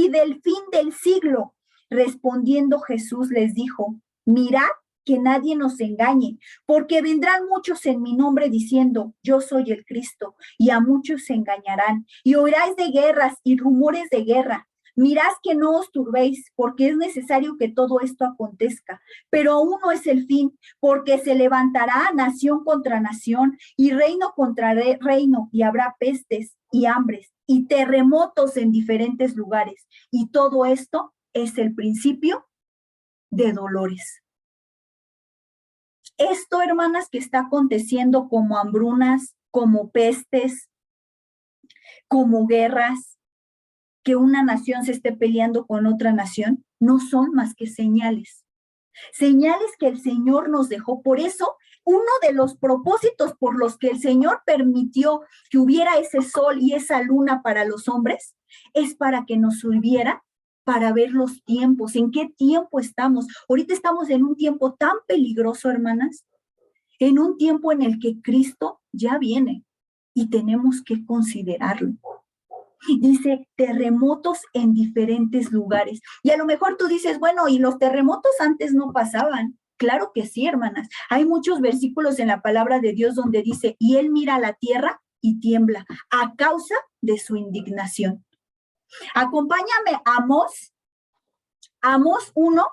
del fin del siglo? Respondiendo Jesús les dijo, mirad que nadie nos engañe, porque vendrán muchos en mi nombre diciendo, yo soy el Cristo, y a muchos se engañarán, y oiráis de guerras y rumores de guerra. Mirad que no os turbéis, porque es necesario que todo esto acontezca, pero aún no es el fin, porque se levantará nación contra nación y reino contra reino, y habrá pestes y hambres y terremotos en diferentes lugares, y todo esto es el principio de dolores. Esto, hermanas, que está aconteciendo como hambrunas, como pestes, como guerras, que una nación se esté peleando con otra nación, no son más que señales. Señales que el Señor nos dejó. Por eso, uno de los propósitos por los que el Señor permitió que hubiera ese sol y esa luna para los hombres, es para que nos sirviera para ver los tiempos, en qué tiempo estamos. Ahorita estamos en un tiempo tan peligroso, hermanas, en un tiempo en el que Cristo ya viene y tenemos que considerarlo. Dice terremotos en diferentes lugares. Y a lo mejor tú dices, bueno, ¿y los terremotos antes no pasaban? Claro que sí, hermanas. Hay muchos versículos en la palabra de Dios donde dice, y él mira a la tierra y tiembla a causa de su indignación. Acompáñame a Amós 1.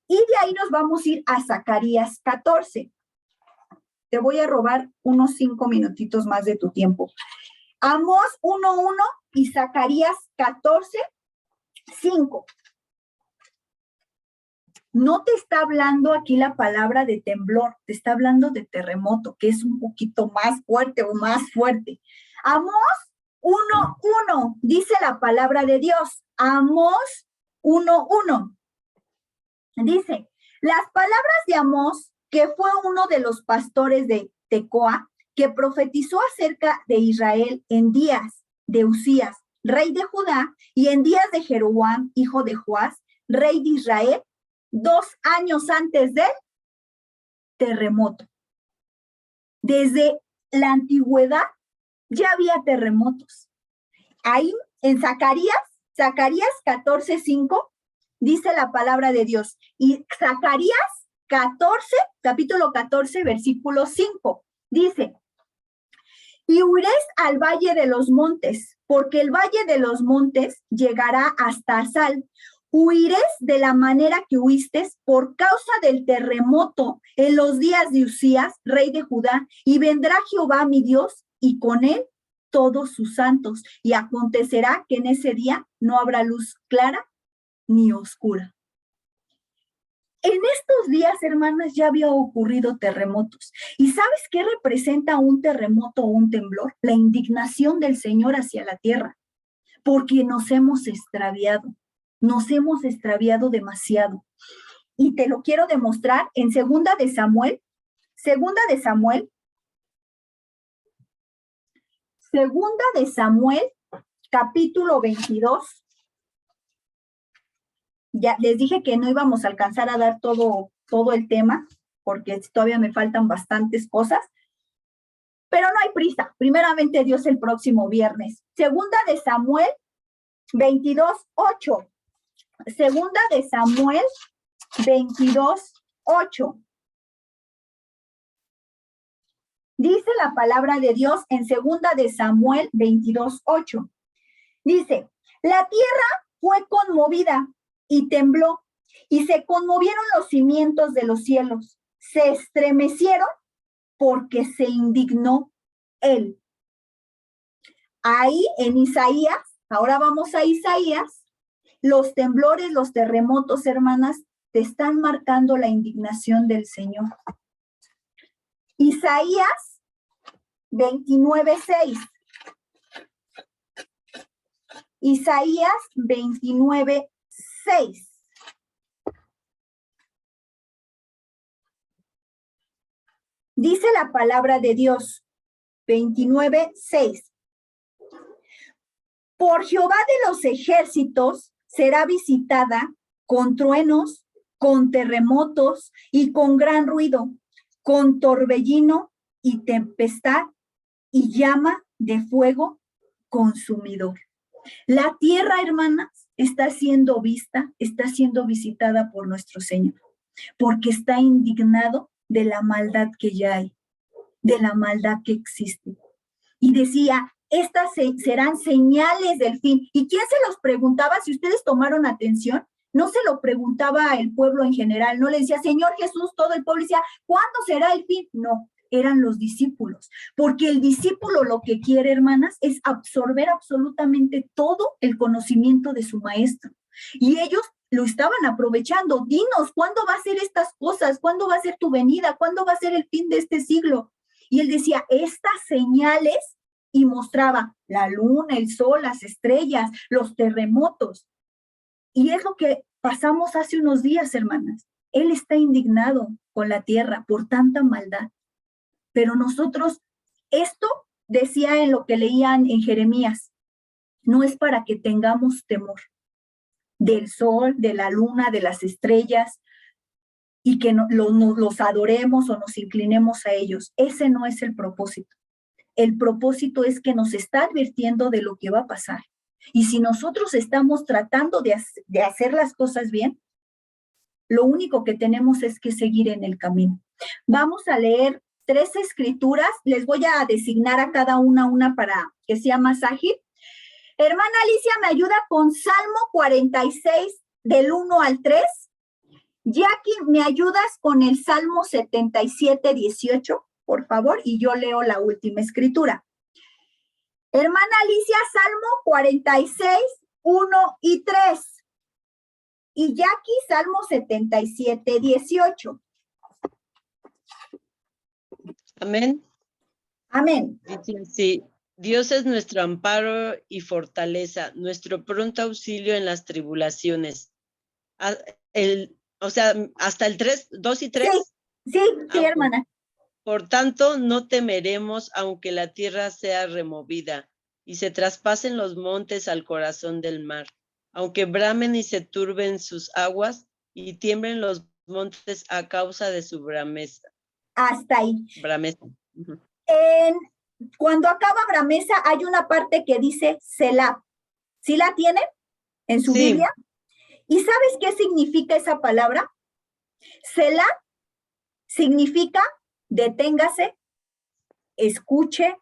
Y de ahí nos vamos a ir a Zacarías 14. Te voy a robar unos 5 minutitos más de tu tiempo. Amós 1:1 y Zacarías 14:5. No te está hablando aquí la palabra de temblor, te está hablando de terremoto, que es un poquito más fuerte o más fuerte. Amós 1:1 dice la palabra de Dios. Amós 1:1 dice, las palabras de Amós, que fue uno de los pastores de Tecoa, que profetizó acerca de Israel en días de Usías, rey de Judá, y en días de Jeroboam, hijo de Joás, rey de Israel, 2 años antes del terremoto. Desde la antigüedad ya había terremotos. Ahí en Zacarías 14:5, dice la palabra de Dios. Y Zacarías 14, capítulo 14, versículo 5, dice, y huiréis al valle de los montes, porque el valle de los montes llegará hasta Asal. Huiréis de la manera que huistes por causa del terremoto en los días de Usías, rey de Judá, y vendrá Jehová mi Dios, y con él todos sus santos. Y acontecerá que en ese día no habrá luz clara ni oscura. En estos días, hermanas, ya había ocurrido terremotos. ¿Y sabes qué representa un terremoto o un temblor? La indignación del Señor hacia la tierra, porque nos hemos extraviado. Nos hemos extraviado demasiado. Y te lo quiero demostrar en Segunda de Samuel, capítulo 22. Ya les dije que no íbamos a alcanzar a dar todo el tema, porque todavía me faltan bastantes cosas, pero no hay prisa. Primeramente Dios el próximo viernes. Segunda de Samuel 22:8. Segunda de Samuel 22:8. Dice la palabra de Dios en Segunda de Samuel 22:8. Dice, la tierra fue conmovida y tembló, y se conmovieron los cimientos de los cielos, se estremecieron porque se indignó él. Ahí en Isaías, ahora vamos a Isaías, los temblores, los terremotos, hermanas, te están marcando la indignación del Señor. Isaías 29:6. Isaías 29:6. Dice la palabra de Dios, 29:6. Por Jehová de los ejércitos será visitada con truenos, con terremotos y con gran ruido, con torbellino y tempestad y llama de fuego consumidor. La tierra, hermanas, está siendo vista, está siendo visitada por nuestro Señor, porque está indignado de la maldad que ya hay, de la maldad que existe. Y decía, estas serán señales del fin. ¿Y quién se los preguntaba? Si ustedes tomaron atención, no se lo preguntaba el pueblo en general, no le decía, Señor Jesús, todo el pueblo decía, ¿cuándo será el fin? No, eran los discípulos, porque el discípulo lo que quiere, hermanas, es absorber absolutamente todo el conocimiento de su maestro. Y ellos lo estaban aprovechando. Dinos, ¿cuándo va a ser estas cosas? ¿Cuándo va a ser tu venida? ¿Cuándo va a ser el fin de este siglo? Y él decía, estas señales, y mostraba la luna, el sol, las estrellas, los terremotos. Y es lo que pasamos hace unos días, hermanas. Él está indignado con la tierra por tanta maldad. Pero nosotros, esto decía en lo que leían en Jeremías, no es para que tengamos temor del sol, de la luna, de las estrellas, y que los adoremos o nos inclinemos a ellos. Ese no es el propósito. El propósito es que nos está advirtiendo de lo que va a pasar. Y si nosotros estamos tratando de hacer las cosas bien, lo único que tenemos es que seguir en el camino. Vamos a leer 3 escrituras. Les voy a designar a cada una para que sea más ágil. Hermana Alicia, ¿me ayuda con Salmo 46 del 1 al 3? Jackie, ¿me ayudas con el Salmo 77, 18? Por favor, y yo leo la última escritura. Hermana Alicia, Salmo 46, 1 y 3. Y Jackie, Salmo 77, 18. Amén. Amén. Dice así, Dios es nuestro amparo y fortaleza, nuestro pronto auxilio en las tribulaciones. Hasta el 3, 2 y 3. Sí, hermana. Por tanto, no temeremos aunque la tierra sea removida y se traspasen los montes al corazón del mar, aunque bramen y se turben sus aguas y tiemblen los montes a causa de su brameza. Hasta ahí. Brameza. Cuando acaba brameza hay una parte que dice Selah. ¿Sí la tienen en su Biblia? ¿Y sabes qué significa esa palabra? Selah significa deténgase, escuche,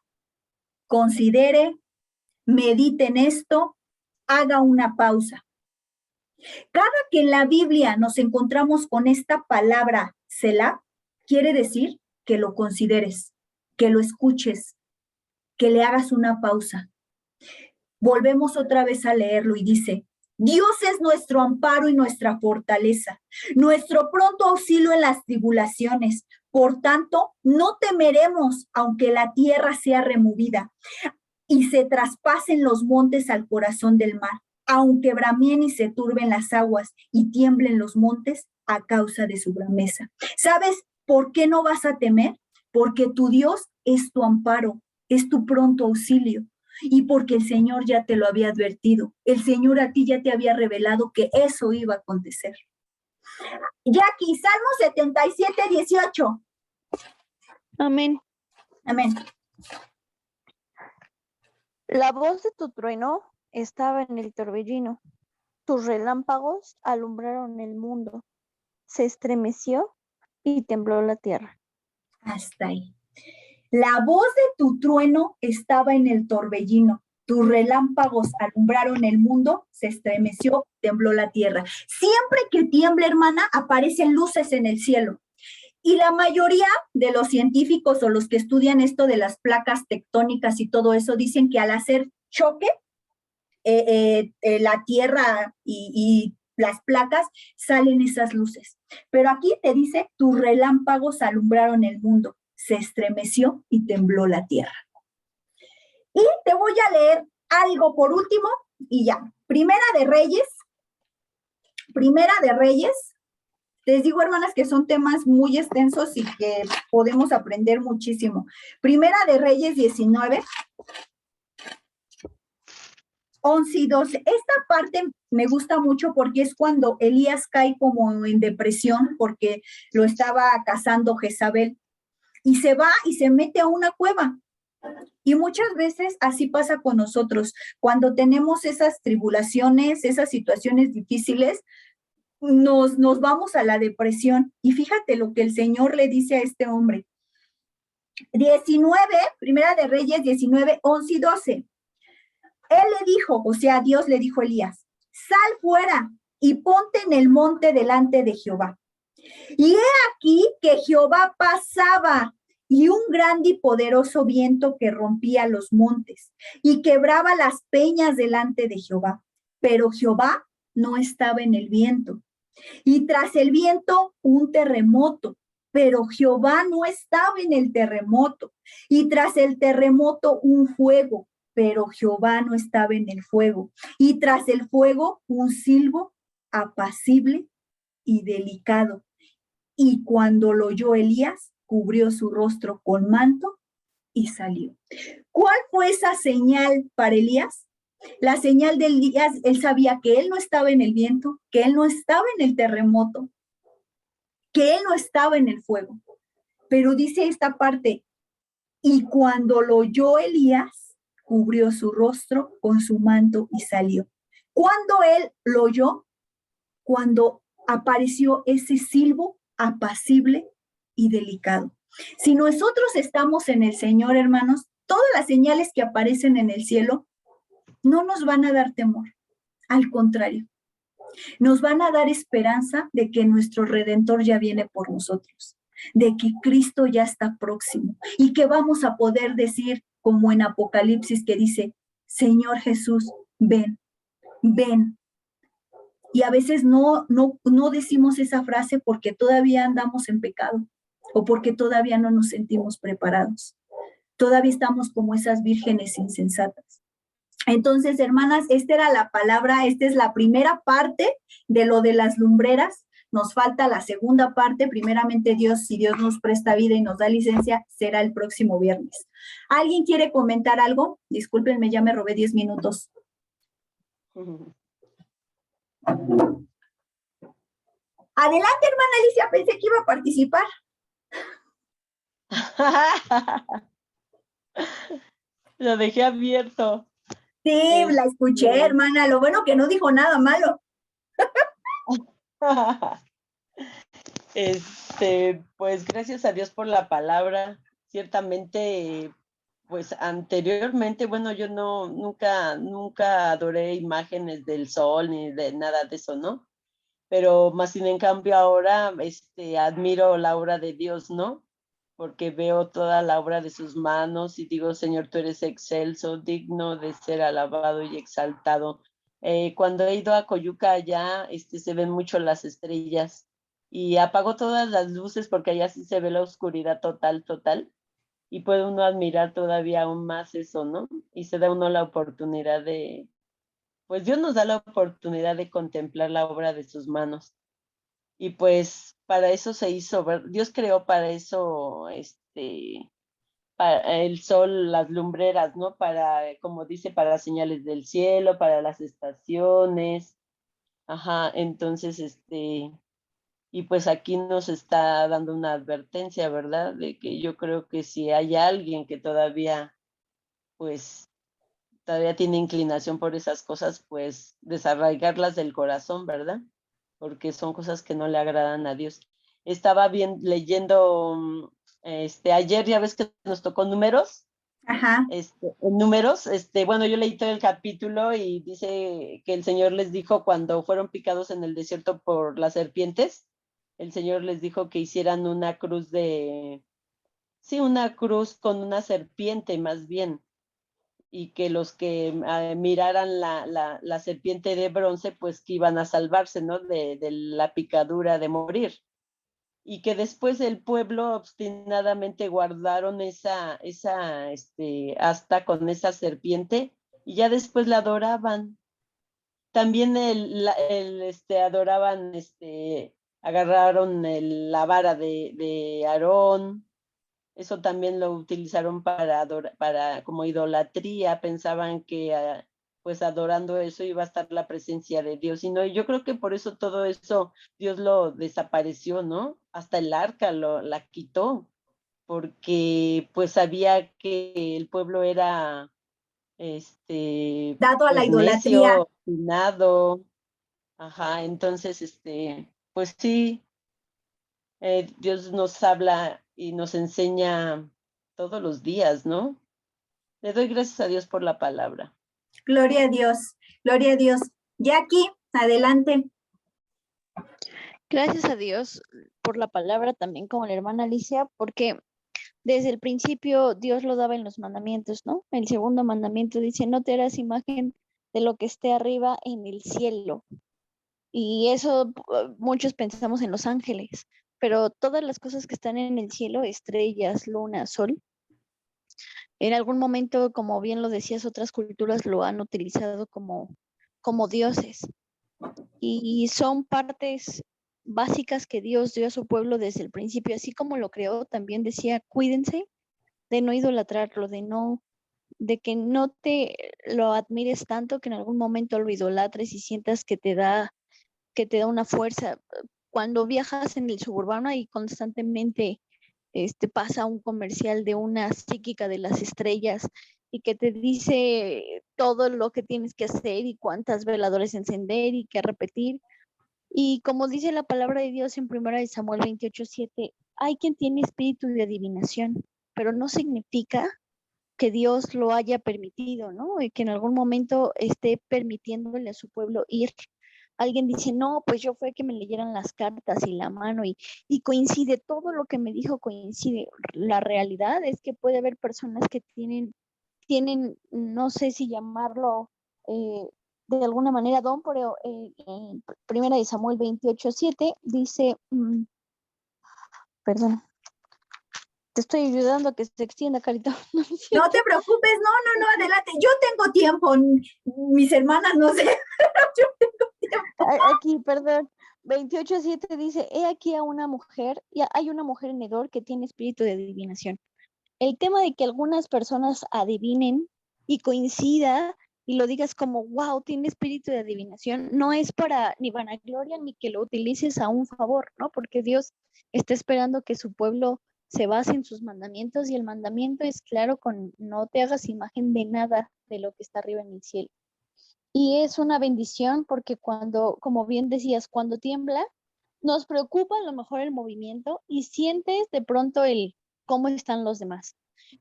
considere, medite en esto, haga una pausa. Cada que en la Biblia nos encontramos con esta palabra Selah, quiere decir que lo consideres, que lo escuches, que le hagas una pausa. Volvemos otra vez a leerlo y dice, Dios es nuestro amparo y nuestra fortaleza, nuestro pronto auxilio en las tribulaciones. Por tanto, no temeremos aunque la tierra sea removida y se traspasen los montes al corazón del mar, aunque brameen y se turben las aguas y tiemblen los montes a causa de su brameza. ¿Sabes por qué no vas a temer? Porque tu Dios es tu amparo, es tu pronto auxilio. Y porque el Señor ya te lo había advertido. El Señor a ti ya te había revelado que eso iba a acontecer. Jackie, Salmo 77, 18. Amén. Amén. La voz de tu trueno estaba en el torbellino. Tus relámpagos alumbraron el mundo. Se estremeció y tembló la tierra. Hasta ahí. La voz de tu trueno estaba en el torbellino. Tus relámpagos alumbraron el mundo, se estremeció, tembló la tierra. Siempre que tiembla, hermana, aparecen luces en el cielo. Y la mayoría de los científicos o los que estudian esto de las placas tectónicas y todo eso dicen que al hacer choque, la tierra y las placas salen esas luces. Pero aquí te dice, tus relámpagos alumbraron el mundo, se estremeció y tembló la tierra. Y te voy a leer algo por último y ya. Primera de Reyes. Les digo, hermanas, que son temas muy extensos y que podemos aprender muchísimo. Primera de Reyes 19, 11 y 12. Esta parte me gusta mucho porque es cuando Elías cae como en depresión porque lo estaba cazando Jezabel. Y se va y se mete a una cueva. Y muchas veces así pasa con nosotros. Cuando tenemos esas tribulaciones, esas situaciones difíciles, nos vamos a la depresión. Y fíjate lo que el Señor le dice a este hombre. 19, Primera de Reyes 19, 11 y 12. Él le dijo, o sea, Dios le dijo a Elías, sal fuera y ponte en el monte delante de Jehová. Y he aquí que Jehová pasaba y un grande y poderoso viento que rompía los montes y quebraba las peñas delante de Jehová. Pero Jehová no estaba en el viento. Y tras el viento, un terremoto. Pero Jehová no estaba en el terremoto. Y tras el terremoto, un fuego. Pero Jehová no estaba en el fuego. Y tras el fuego, un silbo apacible y delicado. Y cuando lo oyó Elías, cubrió su rostro con manto y salió. ¿Cuál fue esa señal para Elías? La señal de Elías, él sabía que él no estaba en el viento, que él no estaba en el terremoto, que él no estaba en el fuego. Pero dice esta parte, y cuando lo oyó Elías, cubrió su rostro con su manto y salió. ¿Cuándo él lo oyó? Cuando apareció ese silbo apacible y delicado. Si nosotros estamos en el Señor, hermanos, todas las señales que aparecen en el cielo no nos van a dar temor. Al contrario, nos van a dar esperanza de que nuestro Redentor ya viene por nosotros, de que Cristo ya está próximo y que vamos a poder decir, como en Apocalipsis que dice, Señor Jesús, ven, ven. Y a veces no decimos esa frase porque todavía andamos en pecado o porque todavía no nos sentimos preparados. Todavía estamos como esas vírgenes insensatas. Entonces, hermanas, esta era la palabra, esta es la primera parte de lo de las lumbreras. Nos falta la segunda parte. Primeramente, Dios, si Dios nos presta vida y nos da licencia, será el próximo viernes. ¿Alguien quiere comentar algo? Discúlpenme, ya me robé 10 minutos. Adelante, hermana Alicia, pensé que iba a participar. Lo dejé abierto. Sí, la escuché, hermana. Lo bueno que no dijo nada malo. Pues gracias a Dios por la palabra. Ciertamente, pues anteriormente, bueno, yo nunca adoré imágenes del sol ni de nada de eso, ¿no? Pero más sin en cambio ahora, admiro la obra de Dios, ¿no? Porque veo toda la obra de sus manos y digo, Señor, tú eres excelso, digno de ser alabado y exaltado. Cuando he ido a Coyuca allá, se ven mucho las estrellas y apago todas las luces porque allá sí se ve la oscuridad total, y puede uno admirar todavía aún más eso, ¿no? Y se da uno la oportunidad de pues Dios nos da la oportunidad de contemplar la obra de sus manos. Y pues para eso se hizo, Dios creó para eso para el sol, las lumbreras, ¿no? Para, como dice, para señales del cielo, para las estaciones. Ajá, entonces, y pues aquí nos está dando una advertencia, ¿verdad? De que yo creo que si hay alguien que todavía, pues, todavía tiene inclinación por esas cosas, pues desarraigarlas del corazón, ¿verdad? Porque son cosas que no le agradan a Dios. Estaba bien leyendo, ayer ya ves que nos tocó números, Ajá. en números, bueno, yo leí todo el capítulo y dice que el Señor les dijo cuando fueron picados en el desierto por las serpientes, el Señor les dijo que hicieran una cruz sí, una cruz con una serpiente más bien, y que los que miraran la serpiente de bronce, pues que iban a salvarse, ¿no? De la picadura de morir. Y que después el pueblo obstinadamente guardaron esa asta con esa serpiente y ya después la adoraban. También adoraban, agarraron la vara de Aarón, eso también lo utilizaron para como idolatría, pensaban que pues adorando eso iba a estar la presencia de Dios. Y no, yo creo que por eso todo eso Dios lo desapareció, ¿no? Hasta el arca la quitó, porque pues sabía que el pueblo era Dado a la pues idolatría. necio, obstinado. Ajá, entonces pues sí, Dios nos habla y nos enseña todos los días, ¿no? Le doy gracias a Dios por la palabra. Gloria a Dios, gloria a Dios. Jackie, adelante. Gracias a Dios por la palabra también como la hermana Alicia, porque desde el principio Dios lo daba en los mandamientos, ¿no? El segundo mandamiento dice, no te harás imagen de lo que esté arriba en el cielo. Y eso muchos pensamos en los ángeles, pero todas las cosas que están en el cielo, estrellas, luna, sol, en algún momento, como bien lo decías, otras culturas lo han utilizado como dioses. Y son partes básicas que Dios dio a su pueblo desde el principio, así como lo creó, también decía, cuídense de no idolatrarlo, de que no te lo admires tanto que en algún momento lo idolatres y sientas que te da una fuerza. Cuando viajas en el suburbano y constantemente pasa un comercial de una psíquica de las estrellas y que te dice todo lo que tienes que hacer y cuántas veladores encender y qué repetir. Y como dice la palabra de Dios en 1 Samuel 28:7, hay quien tiene espíritu de adivinación, pero no significa que Dios lo haya permitido, ¿no? Y que en algún momento esté permitiéndole a su pueblo ir. Alguien dice, no, pues yo fue que me leyeran las cartas y la mano y coincide, todo lo que me dijo coincide. La realidad es que puede haber personas que tienen no sé si llamarlo de alguna manera don, pero en 1 Samuel 28:7 dice, perdón, te estoy ayudando a que se extienda, Carito. No te preocupes, no, adelante. Yo tengo tiempo, mis hermanas no sé, pero yo tengo tiempo. Aquí, perdón, 28:7 dice, he aquí a una mujer, y hay una mujer en Edor que tiene espíritu de adivinación. El tema de que algunas personas adivinen y coincida y lo digas como, wow, tiene espíritu de adivinación, no es para ni vanagloria ni que lo utilices a un favor, ¿no? Porque Dios está esperando que su pueblo se base en sus mandamientos y el mandamiento es claro con no te hagas imagen de nada de lo que está arriba en el cielo. Y es una bendición porque cuando, como bien decías, cuando tiembla, nos preocupa a lo mejor el movimiento y sientes de pronto el cómo están los demás.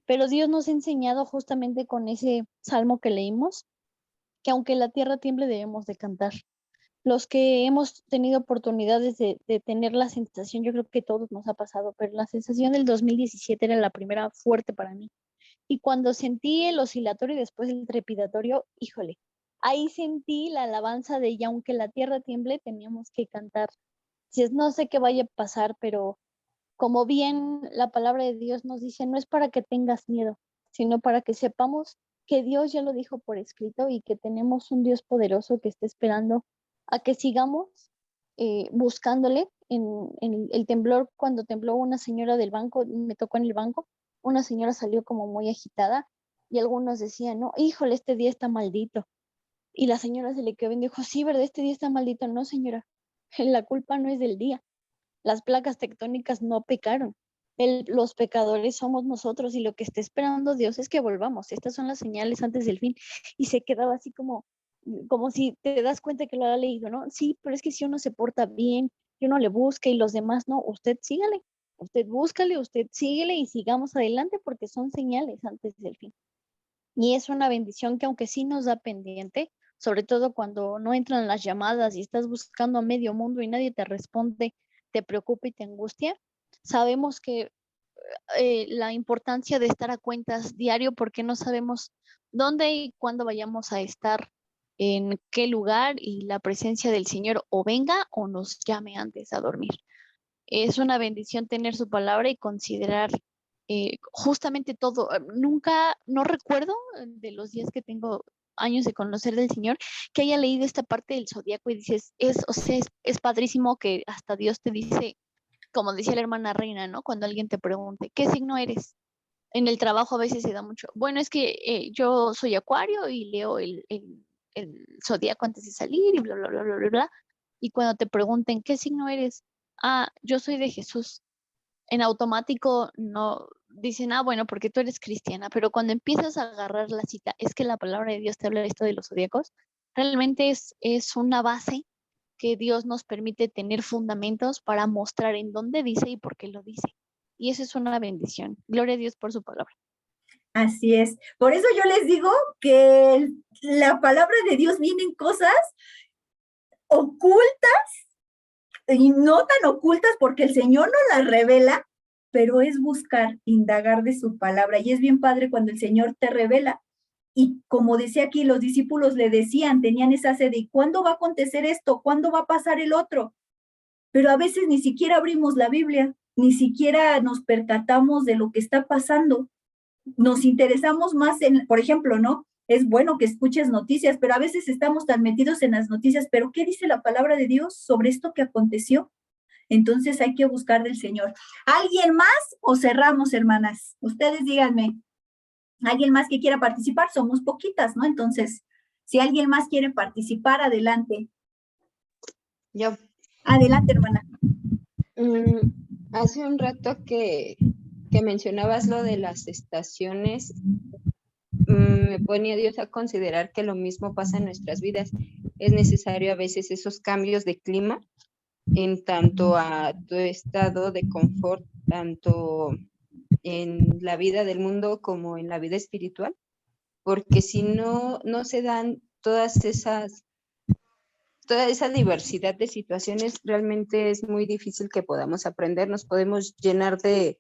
Pero Dios nos ha enseñado justamente con ese salmo que leímos, que aunque la tierra tiemble debemos de cantar. Los que hemos tenido oportunidades de tener la sensación, yo creo que todos nos ha pasado, pero la sensación del 2017 era la primera fuerte para mí. Y cuando sentí el oscilatorio y después el trepidatorio, híjole, ahí sentí la alabanza de y aunque la tierra tiemble, teníamos que cantar. No sé qué vaya a pasar, pero como bien la palabra de Dios nos dice, no es para que tengas miedo, sino para que sepamos que Dios ya lo dijo por escrito y que tenemos un Dios poderoso que está esperando a que sigamos buscándole. En el temblor, cuando tembló una señora del banco, me tocó en el banco, una señora salió como muy agitada y algunos decían, no, híjole, este día está maldito. Y la señora se le quedó y dijo, sí, ¿verdad? Este día está maldito. No, señora, la culpa no es del día. Las placas tectónicas no pecaron. Los pecadores somos nosotros y lo que está esperando Dios es que volvamos. Estas son las señales antes del fin. Y se quedaba así como si te das cuenta que lo ha leído, ¿no? Sí, pero es que si uno se porta bien, si uno le busca y los demás no, usted sígale, usted búscale, usted síguele y sigamos adelante porque son señales antes del fin. Y es una bendición que aunque sí nos da pendiente, sobre todo cuando no entran las llamadas y estás buscando a medio mundo y nadie te responde, te preocupa y te angustia, sabemos que la importancia de estar a cuentas diario porque no sabemos dónde y cuándo vayamos a estar, en qué lugar y la presencia del Señor o venga o nos llame antes a dormir. Es una bendición tener su palabra y considerar justamente todo. Nunca, no recuerdo de los días que tengo años de conocer del Señor, que haya leído esta parte del zodiaco y dices, o sea, es padrísimo que hasta Dios te dice, como decía la hermana Reina, ¿no? Cuando alguien te pregunte, ¿qué signo eres? En el trabajo a veces se da mucho. Bueno, es que yo soy Acuario y leo el zodiaco antes de salir y bla, bla, bla, bla, bla, bla. Y cuando te pregunten, ¿qué signo eres? Ah, yo soy de Jesús. En automático no dicen, ah, bueno, porque tú eres cristiana, pero cuando empiezas a agarrar la cita, es que la palabra de Dios te habla de esto de los zodiacos, realmente es una base que Dios nos permite tener fundamentos para mostrar en dónde dice y por qué lo dice. Y eso es una bendición. Gloria a Dios por su palabra. Así es. Por eso yo les digo que la palabra de Dios viene en cosas ocultas y no tan ocultas porque el Señor nos las revela, pero es buscar, indagar de su palabra. Y es bien padre cuando el Señor te revela. Y como decía aquí, los discípulos le decían, tenían esa sed, ¿y cuándo va a acontecer esto? ¿Cuándo va a pasar el otro? Pero a veces ni siquiera abrimos la Biblia, ni siquiera nos percatamos de lo que está pasando. Nos interesamos más en, por ejemplo, ¿no? Es bueno que escuches noticias, pero a veces estamos tan metidos en las noticias, pero ¿qué dice la palabra de Dios sobre esto que aconteció? Entonces hay que buscar del Señor. ¿Alguien más o cerramos, hermanas? Ustedes díganme. ¿Alguien más que quiera participar? Somos poquitas, ¿no? Entonces, si alguien más quiere participar, adelante. Yo. Adelante, hermana. Hace un rato que mencionabas lo de las estaciones, me ponía Dios a considerar que lo mismo pasa en nuestras vidas. Es necesario a veces esos cambios de clima en tanto a tu estado de confort, tanto en la vida del mundo como en la vida espiritual, porque si no se dan toda esa diversidad de situaciones, realmente es muy difícil que podamos aprender. Nos podemos llenar de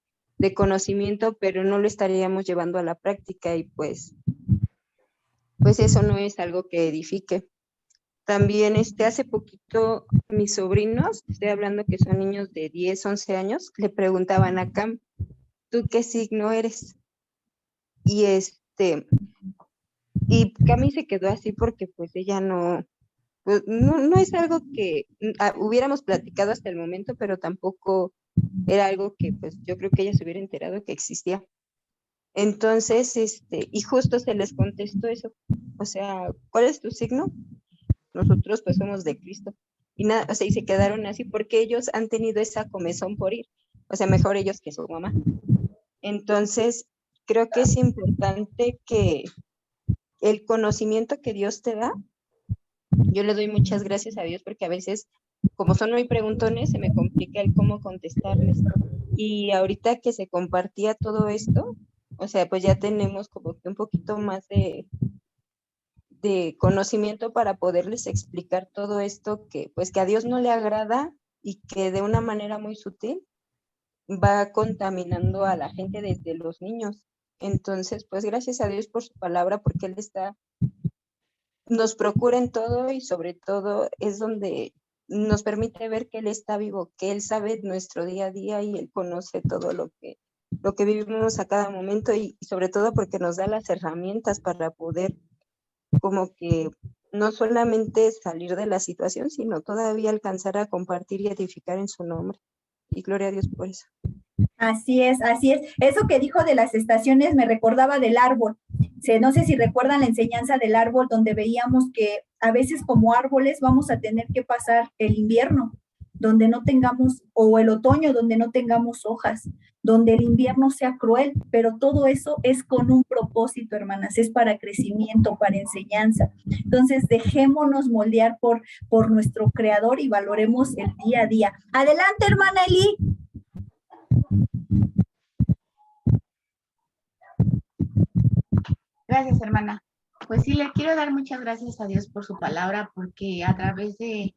conocimiento, pero no lo estaríamos llevando a la práctica y pues eso no es algo que edifique. También hace poquito mis sobrinos, estoy hablando que son niños de 10, 11 años, le preguntaban a Cam, ¿tú qué signo eres? Y Cami se quedó así porque pues ella no es algo que hubiéramos platicado hasta el momento, pero tampoco era algo que pues yo creo que ella se hubiera enterado que existía. Entonces, y justo se les contestó eso, o sea, ¿cuál es tu signo? Nosotros pues somos de Cristo. Y nada, o sea, y se quedaron así porque ellos han tenido esa comezón por ir, o sea, mejor ellos que su mamá. Entonces, creo que es importante que el conocimiento que Dios te da, yo le doy muchas gracias a Dios porque a veces, como son muy preguntones, se me complica el cómo contestarles. Y ahorita que se compartía todo esto, o sea, pues ya tenemos como que un poquito más de conocimiento para poderles explicar todo esto que pues que a Dios no le agrada y que de una manera muy sutil va contaminando a la gente desde los niños. Entonces, pues gracias a Dios por su palabra, porque Él nos procura en todo y sobre todo es donde nos permite ver que Él está vivo, que Él sabe nuestro día a día y Él conoce todo lo que lo que vivimos a cada momento y sobre todo porque nos da las herramientas para poder como que no solamente salir de la situación, sino todavía alcanzar a compartir y edificar en su nombre. Y gloria a Dios por eso. Así es, así es. Eso que dijo de las estaciones me recordaba del árbol. No sé si recuerdan la enseñanza del árbol donde veíamos que a veces como árboles vamos a tener que pasar el invierno donde no tengamos, o el otoño donde no tengamos hojas, donde el invierno sea cruel, pero todo eso es con un propósito, hermanas, es para crecimiento, para enseñanza. Entonces, dejémonos moldear por nuestro Creador y valoremos el día a día. Adelante, hermana Eli. Gracias, hermana. Pues sí, le quiero dar muchas gracias a Dios por su palabra, porque a través de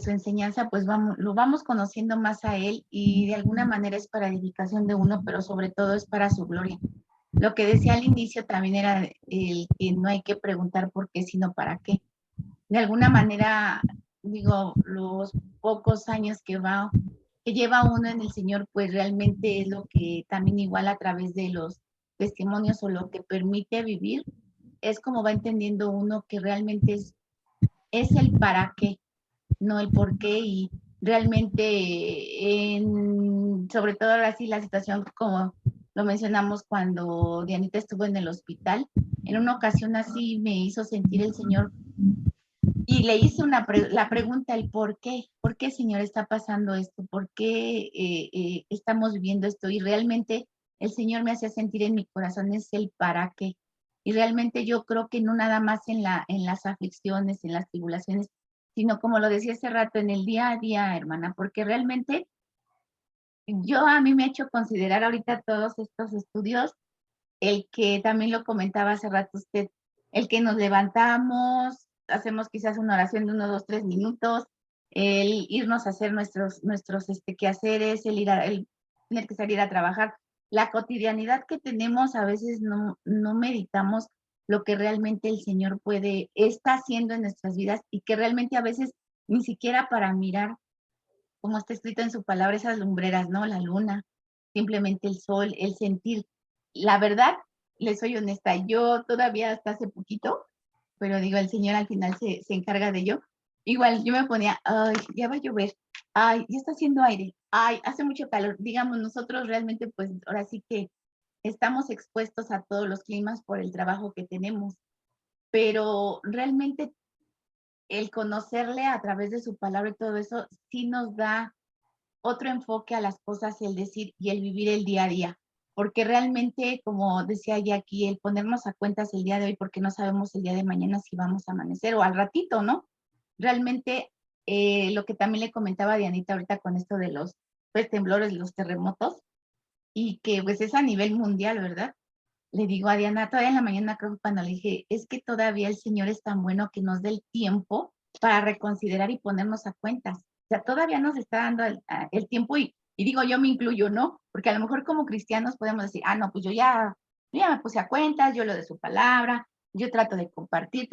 su enseñanza, pues lo vamos conociendo más a Él y de alguna manera es para edificación de uno, pero sobre todo es para su gloria. Lo que decía al inicio también era el que no hay que preguntar por qué, sino para qué. De alguna manera, digo, los pocos años que lleva uno en el Señor, pues realmente es lo que también igual a través de los testimonios o lo que permite vivir, es como va entendiendo uno que realmente es el para qué, no el por qué, y realmente sobre todo ahora sí la situación como lo mencionamos cuando Dianita estuvo en el hospital, en una ocasión así me hizo sentir el Señor y le hice la pregunta, el por qué, Señor, está pasando esto, por qué estamos viviendo esto, y realmente el Señor me hacía sentir en mi corazón es el para qué, y realmente yo creo que no nada más en las aflicciones, en las tribulaciones, sino como lo decía hace rato, en el día a día, hermana, porque realmente a mí me ha hecho considerar ahorita todos estos estudios, el que también lo comentaba hace rato usted, el que nos levantamos, hacemos quizás una oración de 1, 2, 3 minutos, el irnos a hacer nuestros quehaceres, el tener que salir a trabajar, la cotidianidad que tenemos, a veces no meditamos lo que realmente el Señor está haciendo en nuestras vidas y que realmente a veces ni siquiera para mirar, como está escrito en su palabra, esas lumbreras, ¿no? La luna, simplemente el sol, el sentir. La verdad, les soy honesta, yo todavía hasta hace poquito, pero digo, el Señor al final se encarga de ello. Igual yo me ponía, ay, ya va a llover, ay, ya está haciendo aire, ay, hace mucho calor. Digamos, nosotros realmente, pues ahora sí que estamos expuestos a todos los climas por el trabajo que tenemos, pero realmente el conocerle a través de su palabra y todo eso, sí nos da otro enfoque a las cosas, el decir y el vivir el día a día. Porque realmente, como decía ya aquí, el ponernos a cuentas el día de hoy, porque no sabemos el día de mañana si vamos a amanecer o al ratito, ¿no? Realmente, lo que también le comentaba a Dianita ahorita con esto de los temblores, los terremotos, y que pues es a nivel mundial, ¿verdad? Le digo a Diana, todavía en la mañana creo que cuando le dije, es que todavía el Señor es tan bueno que nos dé el tiempo para reconsiderar y ponernos a cuentas. O sea, todavía nos está dando el tiempo y digo, yo me incluyo, ¿no? Porque a lo mejor como cristianos podemos decir, no, pues yo ya me puse a cuentas, yo lo de su palabra, yo trato de compartir,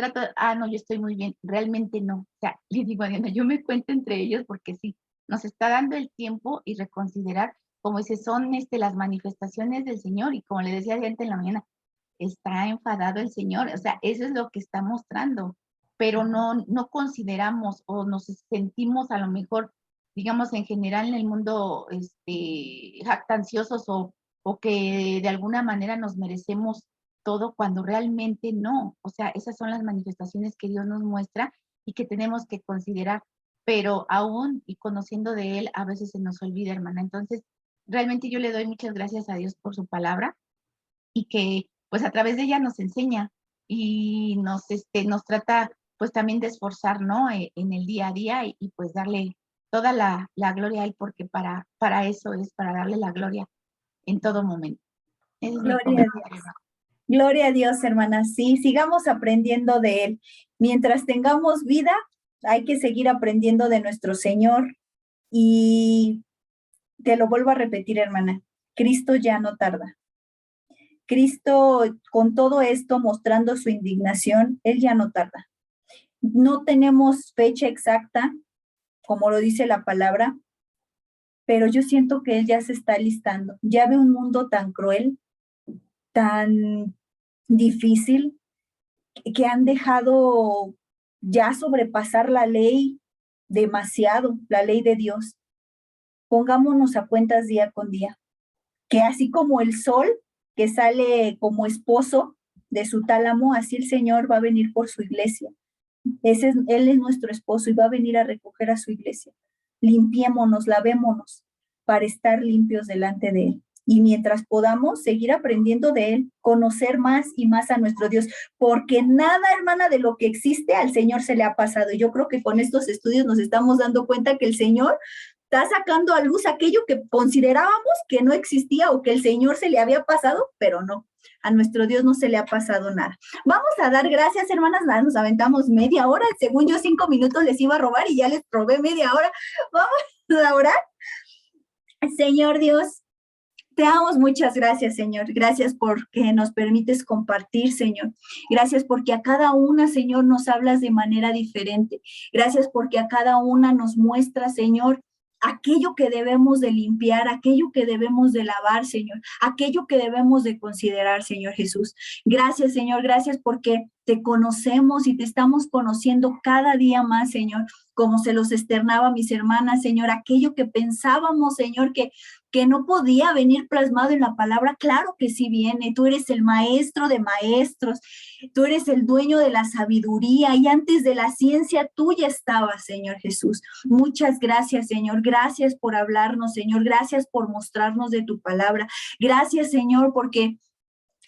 no, yo estoy muy bien. Realmente no. O sea, le digo a Diana, yo me cuento entre ellos porque sí, nos está dando el tiempo y reconsiderar, como dice, son las manifestaciones del Señor, y como le decía antes en la mañana, está enfadado el Señor, o sea, eso es lo que está mostrando, pero no consideramos o nos sentimos a lo mejor, digamos, en general en el mundo jactanciosos o que de alguna manera nos merecemos todo cuando realmente no. O sea, esas son las manifestaciones que Dios nos muestra y que tenemos que considerar, pero aún y conociendo de Él, a veces se nos olvida, hermana. Entonces, realmente yo le doy muchas gracias a Dios por su palabra y que pues a través de ella nos enseña y nos trata pues también de esforzar, ¿no? En el día a día y pues darle toda la gloria a Él, porque para eso es, para darle la gloria en todo momento. Ese es mi Gloria a comentario. Dios. Gloria a Dios, hermana. Sí, sigamos aprendiendo de Él. Mientras tengamos vida, hay que seguir aprendiendo de nuestro Señor. Y te lo vuelvo a repetir, hermana, Cristo ya no tarda. Cristo, con todo esto, mostrando su indignación, Él ya no tarda. No tenemos fecha exacta, como lo dice la palabra, pero yo siento que Él ya se está listando. Ya ve un mundo tan cruel, tan difícil, que han dejado ya sobrepasar la ley demasiado, la ley de Dios. Pongámonos a cuentas día con día, que así como el sol que sale como esposo de su tálamo, así el Señor va a venir por su iglesia. Él es nuestro esposo y va a venir a recoger a su iglesia. Limpiémonos, lavémonos para estar limpios delante de Él. Y mientras podamos seguir aprendiendo de Él, conocer más y más a nuestro Dios, porque nada, hermana, de lo que existe al Señor se le ha pasado. Y yo creo que con estos estudios nos estamos dando cuenta que el Señor está sacando a luz aquello que considerábamos que no existía o que el Señor se le había pasado, pero no. A nuestro Dios no se le ha pasado nada. Vamos a dar gracias, hermanas. Nos aventamos media hora. Según yo, 5 minutos les iba a robar y ya les robé media hora. Vamos a orar. Señor Dios, te damos muchas gracias, Señor. Gracias porque nos permites compartir, Señor. Gracias porque a cada una, Señor, nos hablas de manera diferente. Gracias porque a cada una nos muestras, Señor, aquello que debemos de limpiar, aquello que debemos de lavar, Señor, aquello que debemos de considerar, Señor Jesús. Gracias, Señor, gracias porque te conocemos y te estamos conociendo cada día más, Señor, como se los externaba a mis hermanas, Señor, aquello que pensábamos, Señor, que no podía venir plasmado en la palabra, claro que sí viene. Tú eres el maestro de maestros, tú eres el dueño de la sabiduría y antes de la ciencia tú ya estabas, Señor Jesús. Muchas gracias, Señor. Gracias por hablarnos, Señor. Gracias por mostrarnos de tu palabra. Gracias, Señor, porque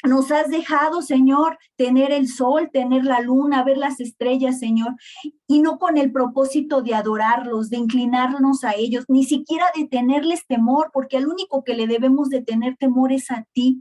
nos has dejado, Señor, tener el sol, tener la luna, ver las estrellas, Señor, y no con el propósito de adorarlos, de inclinarnos a ellos, ni siquiera de tenerles temor, porque al único que le debemos de tener temor es a ti,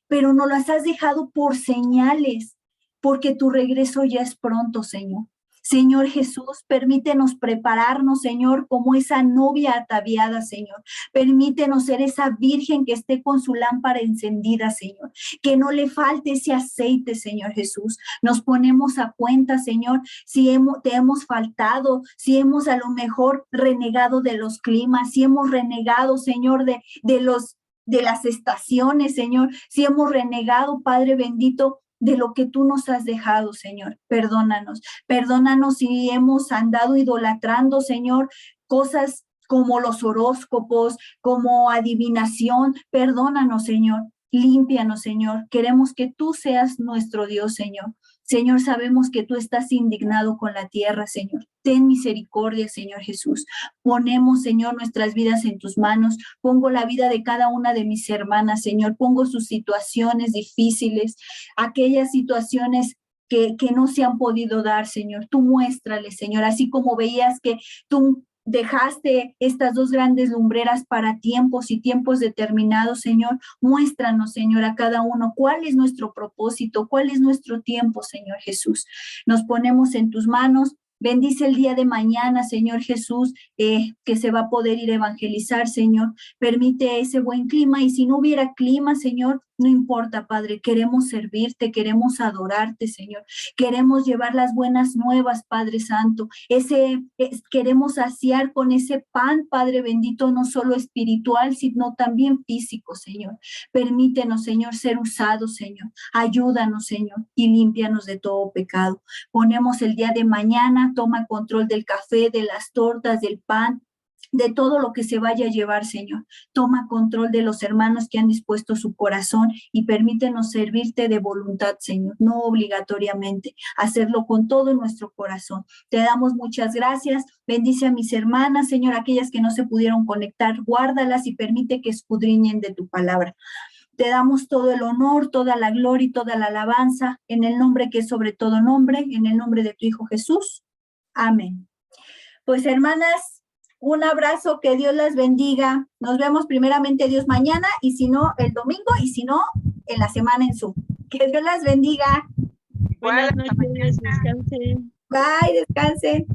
pero nos las has dejado por señales, porque tu regreso ya es pronto, Señor. Señor Jesús, permítenos prepararnos, Señor, como esa novia ataviada, Señor. Permítenos ser esa virgen que esté con su lámpara encendida, Señor. Que no le falte ese aceite, Señor Jesús. Nos ponemos a cuenta, Señor, si te hemos faltado, si hemos a lo mejor renegado de los climas, si hemos renegado, Señor, de las estaciones, Señor, si hemos renegado, Padre bendito, de lo que tú nos has dejado, Señor. Perdónanos si hemos andado idolatrando, Señor, cosas como los horóscopos, como adivinación. Perdónanos, Señor. Límpianos, Señor. Queremos que tú seas nuestro Dios, Señor. Señor, sabemos que tú estás indignado con la tierra, Señor. Ten misericordia, Señor Jesús. Ponemos, Señor, nuestras vidas en tus manos. Pongo la vida de cada una de mis hermanas, Señor. Pongo sus situaciones difíciles, aquellas situaciones que no se han podido dar, Señor. Tú muéstrales, Señor, así como veías que tú dejaste estas dos grandes lumbreras para tiempos y tiempos determinados, Señor. Muéstranos, Señor, a cada uno cuál es nuestro propósito, cuál es nuestro tiempo, Señor Jesús. Nos ponemos en tus manos. Bendice el día de mañana, Señor Jesús, que se va a poder ir a evangelizar, Señor. Permite ese buen clima y si no hubiera clima, Señor, no importa, Padre. Queremos servirte, queremos adorarte, Señor. Queremos llevar las buenas nuevas, Padre Santo. Queremos saciar con ese pan, Padre bendito, no solo espiritual, sino también físico, Señor. Permítenos, Señor, ser usados, Señor. Ayúdanos, Señor, y límpianos de todo pecado. Ponemos el día de mañana, toma control del café, de las tortas, del pan, de todo lo que se vaya a llevar, Señor. Toma control de los hermanos que han dispuesto su corazón y permítenos servirte de voluntad, Señor, no obligatoriamente, hacerlo con todo nuestro corazón. Te damos muchas gracias. Bendice a mis hermanas, Señor, aquellas que no se pudieron conectar, guárdalas y permite que escudriñen de tu palabra. Te damos todo el honor, toda la gloria y toda la alabanza en el nombre que es sobre todo nombre, en el nombre de tu Hijo Jesús. Amén. Pues, hermanas, un abrazo, que Dios las bendiga. Nos vemos primeramente Dios mañana y si no el domingo y si no en la semana en Zoom. Que Dios las bendiga. Buenas noches, descansen. Bye, descansen.